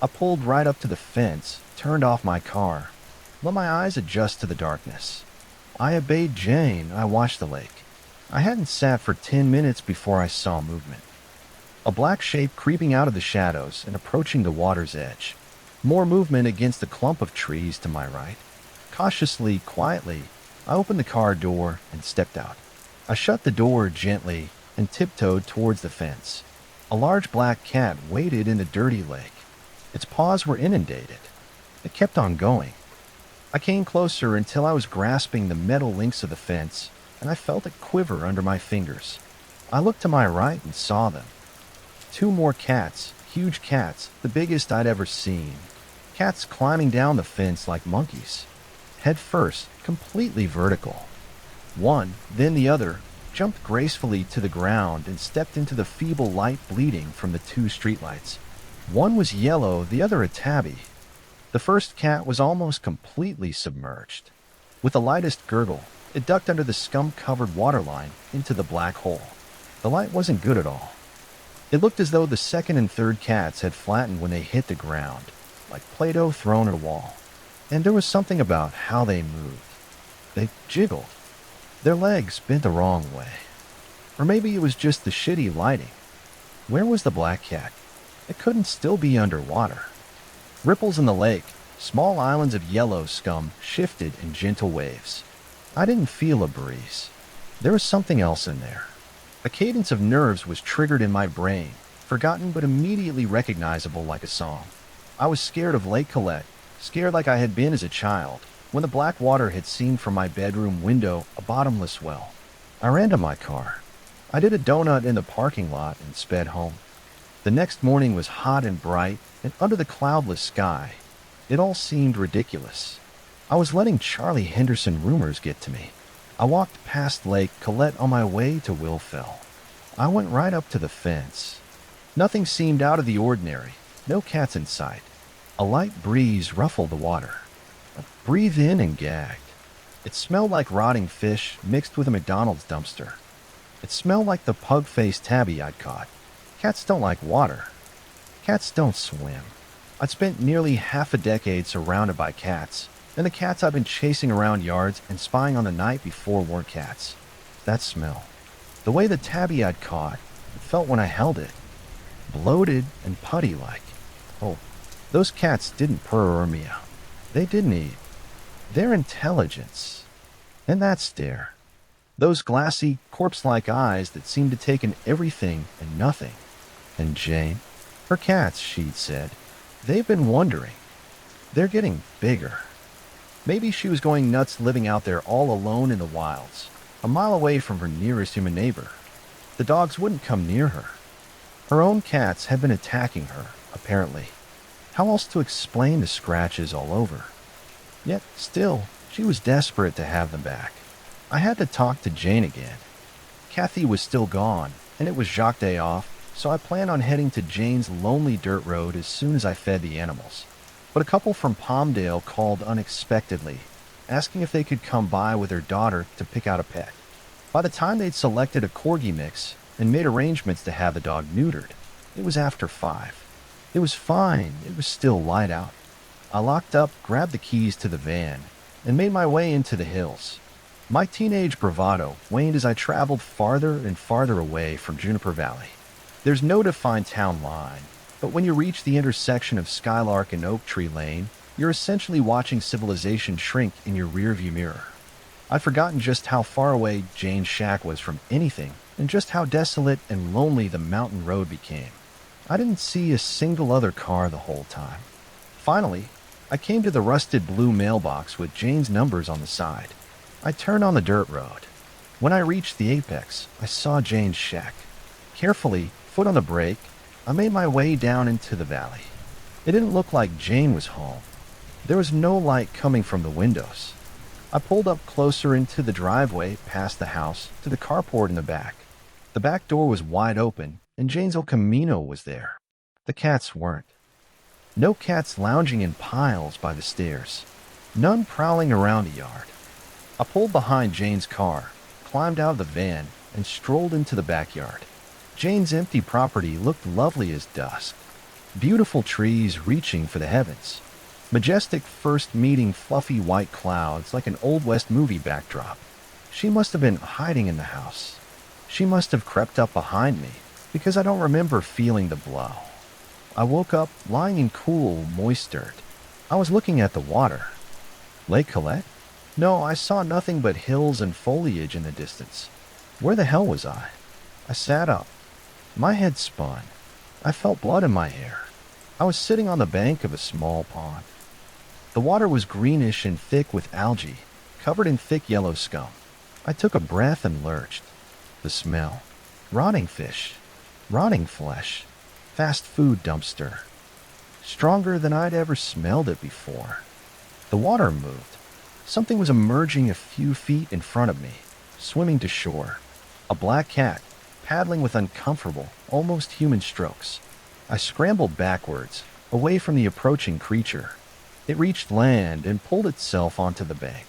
I pulled right up to the fence, turned off my car, let my eyes adjust to the darkness. I obeyed Jane. I watched the lake. I hadn't sat for 10 minutes before I saw movement. A black shape creeping out of the shadows and approaching the water's edge. More movement against the clump of trees to my right. Cautiously, quietly, I opened the car door and stepped out. I shut the door gently and tiptoed towards the fence. A large black cat waded in the dirty lake. Its paws were inundated. It kept on going. I came closer until I was grasping the metal links of the fence, and I felt it quiver under my fingers. I looked to my right and saw them. Two more cats, huge cats, the biggest I'd ever seen. Cats climbing down the fence like monkeys. Head first, completely vertical. One, then the other, jumped gracefully to the ground and stepped into the feeble light bleeding from the two streetlights. One was yellow, the other a tabby. The first cat was almost completely submerged. With the lightest gurgle, it ducked under the scum-covered waterline into the black hole. The light wasn't good at all. It looked as though the second and third cats had flattened when they hit the ground, like Play-Doh thrown at a wall. And there was something about how they moved. They jiggled. Their legs bent the wrong way. Or maybe it was just the shitty lighting. Where was the black cat? It couldn't still be underwater. Ripples in the lake, small islands of yellow scum shifted in gentle waves. I didn't feel a breeze. There was something else in there. A cadence of nerves was triggered in my brain, forgotten but immediately recognizable like a song. I was scared of Lake Colette, scared like I had been as a child, when the black water had seemed from my bedroom window a bottomless well. I ran to my car. I did a donut in the parking lot and sped home. The next morning was hot and bright, and under the cloudless sky, it all seemed ridiculous. I was letting Charlie Henderson rumors get to me. I walked past Lake Colette on my way to Willfell. I went right up to the fence. Nothing seemed out of the ordinary. No cats in sight. A light breeze ruffled the water. I breathed in and gagged. It smelled like rotting fish mixed with a McDonald's dumpster. It smelled like the pug-faced tabby I'd caught. Cats don't like water. Cats don't swim. I'd spent nearly half a decade surrounded by cats, and the cats I've been chasing around yards and spying on the night before weren't cats. That smell. The way the tabby I'd caught, it felt when I held it. Bloated and putty-like. Oh, those cats didn't purr or meow. They didn't eat. Their intelligence. And that stare. Those glassy, corpse-like eyes that seemed to take in everything and nothing. And Jane? Her cats, she'd said. They've been wondering. They're getting bigger. Maybe she was going nuts living out there all alone in the wilds, a mile away from her nearest human neighbor. The dogs wouldn't come near her. Her own cats had been attacking her, apparently. How else to explain the scratches all over? Yet, still, she was desperate to have them back. I had to talk to Jane again. Kathy was still gone, and it was Jacques Day off, so I planned on heading to Jane's lonely dirt road as soon as I fed the animals. But a couple from Palmdale called unexpectedly, asking if they could come by with their daughter to pick out a pet. By the time they'd selected a corgi mix and made arrangements to have the dog neutered, it was after 5. It was fine, it was still light out. I locked up, grabbed the keys to the van, and made my way into the hills. My teenage bravado waned as I traveled farther and farther away from Juniper Valley. There's no defined town line, but when you reach the intersection of Skylark and Oak Tree Lane, you're essentially watching civilization shrink in your rearview mirror. I'd forgotten just how far away Jane's shack was from anything, and just how desolate and lonely the mountain road became. I didn't see a single other car the whole time. Finally, I came to the rusted blue mailbox with Jane's numbers on the side. I turned on the dirt road. When I reached the apex, I saw Jane's shack. Carefully, foot on the brake, I made my way down into the valley. It didn't look like Jane was home. There was no light coming from the windows. I pulled up closer into the driveway past the house to the carport in the back. The back door was wide open, and Jane's El Camino was there. The cats weren't. No cats lounging in piles by the stairs. None prowling around the yard. I pulled behind Jane's car, climbed out of the van, and strolled into the backyard. Jane's empty property looked lovely as dusk. Beautiful trees reaching for the heavens. Majestic first meeting fluffy white clouds like an Old West movie backdrop. She must have been hiding in the house. She must have crept up behind me, because I don't remember feeling the blow. I woke up lying in cool, moist dirt. I was looking at the water. Lake Colette? No, I saw nothing but hills and foliage in the distance. Where the hell was I? I sat up. My head spun. I felt blood in my hair. I was sitting on the bank of a small pond. The water was greenish and thick with algae, covered in thick yellow scum. I took a breath and lurched. The smell. Rotting fish. Rotting flesh. Fast food dumpster. Stronger than I'd ever smelled it before. The water moved. Something was emerging a few feet in front of me, swimming to shore. A black cat, paddling with uncomfortable, almost human strokes. I scrambled backwards, away from the approaching creature. It reached land and pulled itself onto the bank.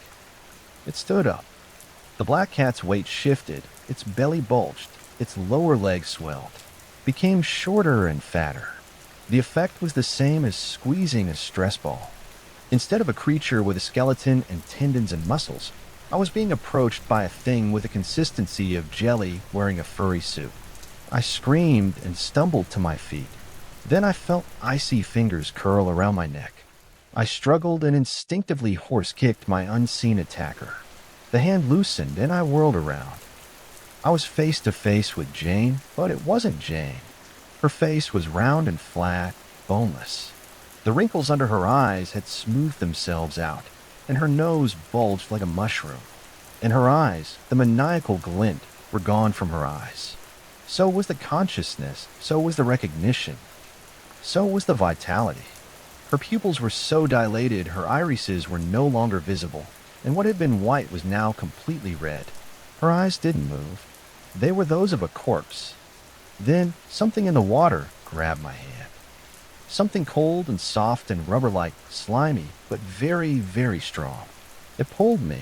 It stood up. The black cat's weight shifted, its belly bulged, its lower leg swelled, became shorter and fatter. The effect was the same as squeezing a stress ball. Instead of a creature with a skeleton and tendons and muscles, I was being approached by a thing with the consistency of jelly wearing a furry suit. I screamed and stumbled to my feet. Then I felt icy fingers curl around my neck. I struggled and instinctively horse-kicked my unseen attacker. The hand loosened and I whirled around. I was face to face with Jane, but it wasn't Jane. Her face was round and flat, boneless. The wrinkles under her eyes had smoothed themselves out, and her nose bulged like a mushroom. And her eyes, the maniacal glint, were gone from her eyes. So was the consciousness, so was the recognition, so was the vitality. Her pupils were so dilated her irises were no longer visible, and what had been white was now completely red. Her eyes didn't move. They were those of a corpse. Then something in the water grabbed my hand. Something cold and soft and rubber-like, slimy, but very, very strong. It pulled me.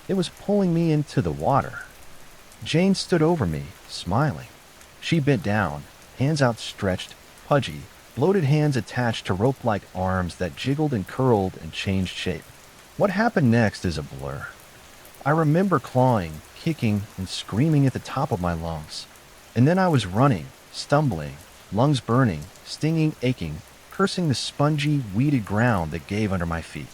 It was pulling me into the water. Jane stood over me, smiling. She bent down, hands outstretched, pudgy, bloated hands attached to rope-like arms that jiggled and curled and changed shape. What happened next is a blur. I remember clawing, kicking, and screaming at the top of my lungs. And then I was running, stumbling, lungs burning, stinging, aching, cursing the spongy, weeded ground that gave under my feet.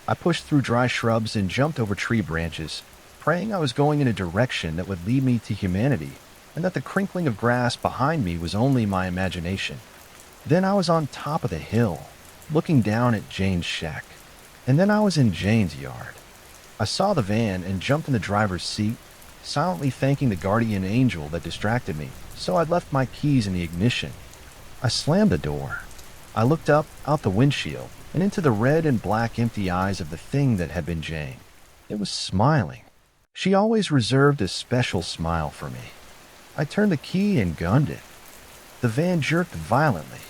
I pushed through dry shrubs and jumped over tree branches, praying I was going in a direction that would lead me to humanity, and that the crinkling of grass behind me was only my imagination. Then I was on top of the hill, looking down at Jane's shack. And then I was in Jane's yard. I saw the van and jumped in the driver's seat, silently thanking the guardian angel that distracted me, so I'd left my keys in the ignition. I slammed the door. I looked up, out the windshield, and into the red and black empty eyes of the thing that had been Jane. It was smiling. She always reserved a special smile for me. I turned the key and gunned it. The van jerked violently.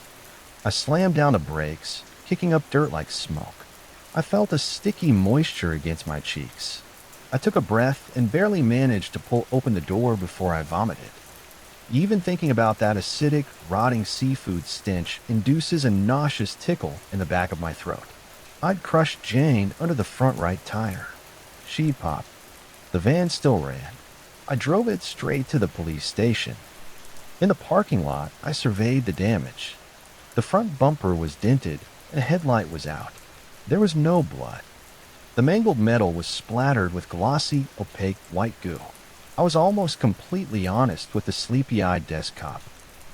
I slammed down the brakes, kicking up dirt like smoke. I felt a sticky moisture against my cheeks. I took a breath and barely managed to pull open the door before I vomited. Even thinking about that acidic, rotting seafood stench induces a nauseous tickle in the back of my throat. I'd crushed Jane under the front right tire. She'd popped. The van still ran. I drove it straight to the police station. In the parking lot, I surveyed the damage. The front bumper was dented and a headlight was out. There was no blood. The mangled metal was splattered with glossy, opaque white goo. I was almost completely honest with the sleepy-eyed desk cop.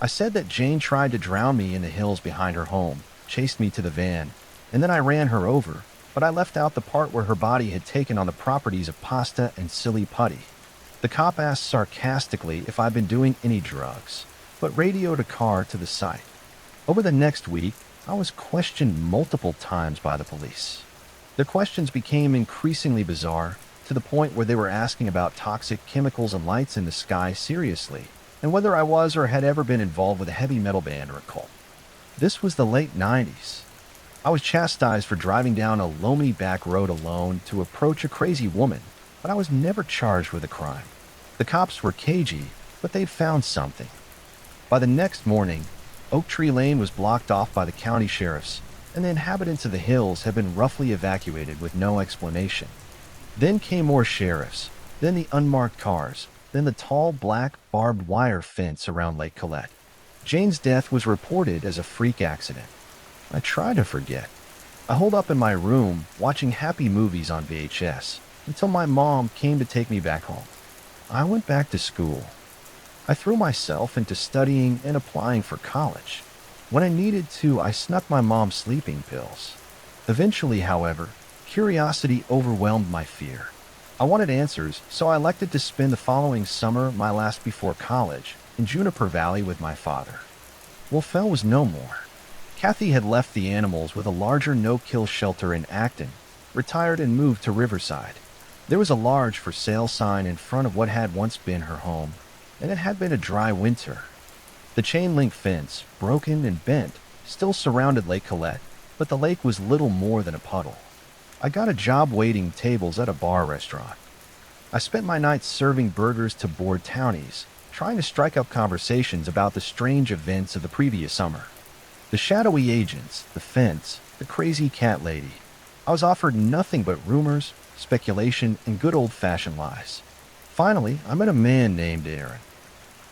I said that Jane tried to drown me in the hills behind her home, chased me to the van, and then I ran her over, but I left out the part where her body had taken on the properties of pasta and silly putty. The cop asked sarcastically if I'd been doing any drugs, but radioed a car to the site. Over the next week, I was questioned multiple times by the police. Their questions became increasingly bizarre, to the point where they were asking about toxic chemicals and lights in the sky seriously, and whether I was or had ever been involved with a heavy metal band or a cult. This was the late 90s. I was chastised for driving down a loamy back road alone to approach a crazy woman, but I was never charged with a crime. The cops were cagey, but they'd found something. By the next morning, Oak Tree Lane was blocked off by the county sheriffs, and the inhabitants of the hills had been roughly evacuated with no explanation. Then came more sheriffs, then the unmarked cars, then the tall black barbed wire fence around Lake Colette. Jane's death was reported as a freak accident. I tried to forget. I holed up in my room watching happy movies on VHS until my mom came to take me back home. I went back to school. I threw myself into studying and applying for college. When I needed to, I snuck my mom's sleeping pills. Eventually, however, curiosity overwhelmed my fear. I wanted answers, so I elected to spend the following summer, my last before college, in Juniper Valley with my father. Wolfell was no more. Kathy had left the animals with a larger no-kill shelter in Acton, retired and moved to Riverside. There was a large for sale sign in front of what had once been her home, and it had been a dry winter. The chain-link fence, broken and bent, still surrounded Lake Colette, but the lake was little more than a puddle. I got a job waiting tables at a bar restaurant. I spent my nights serving burgers to bored townies, trying to strike up conversations about the strange events of the previous summer. The shadowy agents, the fence, the crazy cat lady. I was offered nothing but rumors, speculation, and good old-fashioned lies. Finally, I met a man named Aaron.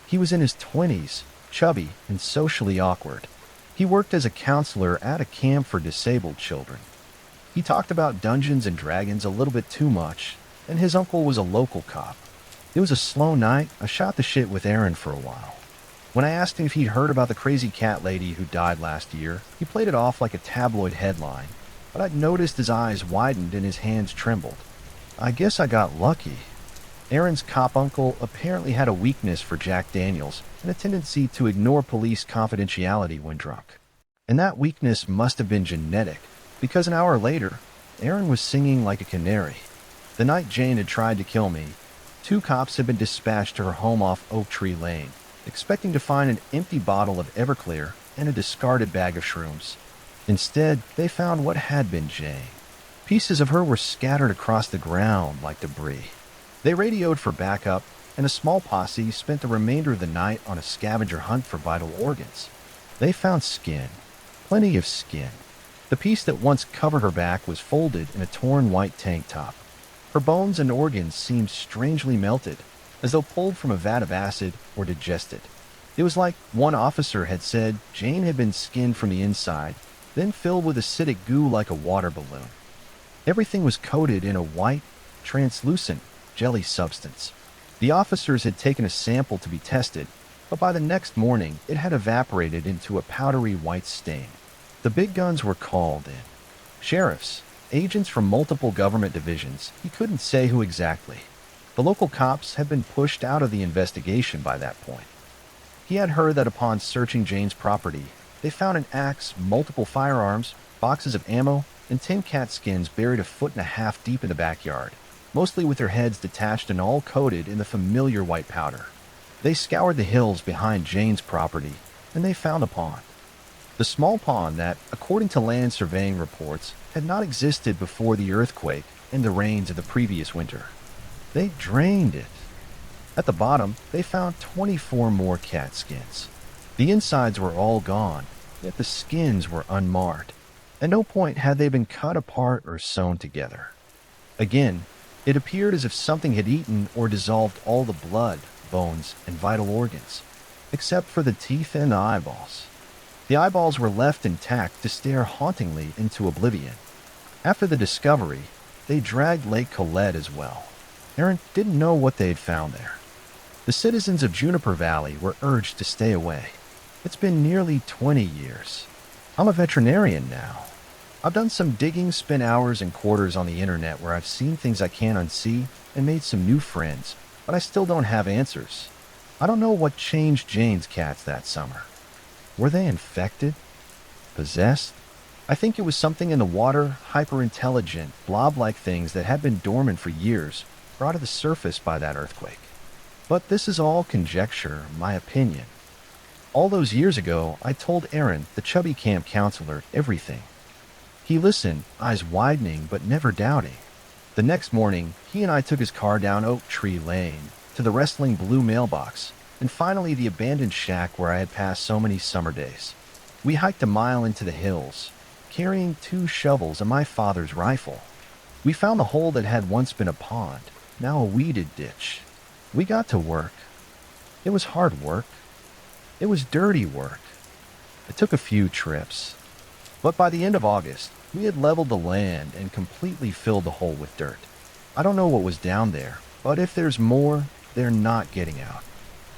He was in his 20s, chubby and socially awkward. He worked as a counselor at a camp for disabled children. He talked about Dungeons and Dragons a little bit too much, and his uncle was a local cop. It was a slow night. I shot the shit with Aaron for a while. When I asked him if he'd heard about the crazy cat lady who died last year, he played it off like a tabloid headline, but I'd noticed his eyes widened and his hands trembled. I guess I got lucky. Aaron's cop uncle apparently had a weakness for Jack Daniels and a tendency to ignore police confidentiality when drunk. And that weakness must have been genetic, because an hour later, Aaron was singing like a canary. The night Jane had tried to kill me, 2 cops had been dispatched to her home off Oak Tree Lane, expecting to find an empty bottle of Everclear and a discarded bag of shrooms. Instead, they found what had been Jane. Pieces of her were scattered across the ground like debris. They radioed for backup, and a small posse spent the remainder of the night on a scavenger hunt for vital organs. They found skin. Plenty of skin. The piece that once covered her back was folded in a torn white tank top. Her bones and organs seemed strangely melted, as though pulled from a vat of acid or digested. It was like one officer had said Jane had been skinned from the inside, then filled with acidic goo like a water balloon. Everything was coated in a white, translucent jelly substance. The officers had taken a sample to be tested, but by the next morning it had evaporated into a powdery white stain. The big guns were called in. Sheriffs, agents from multiple government divisions, he couldn't say who exactly. The local cops had been pushed out of the investigation by that point. He had heard that upon searching Jane's property, they found an axe, multiple firearms, boxes of ammo, and 10 cat skins buried 1.5 feet deep in the backyard, mostly with their heads detached and all coated in the familiar white powder. They scoured the hills behind Jane's property, and they found a pond. The small pond that, according to land surveying reports, had not existed before the earthquake and the rains of the previous winter. They drained it. At the bottom, they found 24 more cat skins. The insides were all gone, yet the skins were unmarred. At no point had they been cut apart or sewn together. Again, it appeared as if something had eaten or dissolved all the blood, bones, and vital organs, except for the teeth and the eyeballs. The eyeballs were left intact to stare hauntingly into oblivion. After the discovery, they dragged Lake Colette as well. Aaron didn't know what they had found there. The citizens of Juniper Valley were urged to stay away. It's been nearly 20 years. I'm a veterinarian now. I've done some digging, spent hours and quarters on the internet where I've seen things I can't unsee and made some new friends, but I still don't have answers. I don't know what changed Jane's cats that summer. Were they infected? Possessed? I think it was something in the water, hyper-intelligent, blob-like things that had been dormant for years, brought to the surface by that earthquake. But this is all conjecture, my opinion. All those years ago, I told Aaron, the chubby camp counselor, everything. He listened, eyes widening but never doubting. The next morning, he and I took his car down Oak Tree Lane to the wrestling blue mailbox, and finally the abandoned shack where I had passed so many summer days. We hiked a mile into the hills, carrying 2 shovels and my father's rifle. We found the hole that had once been a pond, now a weeded ditch. We got to work. It was hard work. It was dirty work. It took a few trips. But by the end of August, We had leveled the land and completely filled the hole with dirt. I don't know what was down there, but if there's more, they're not getting out.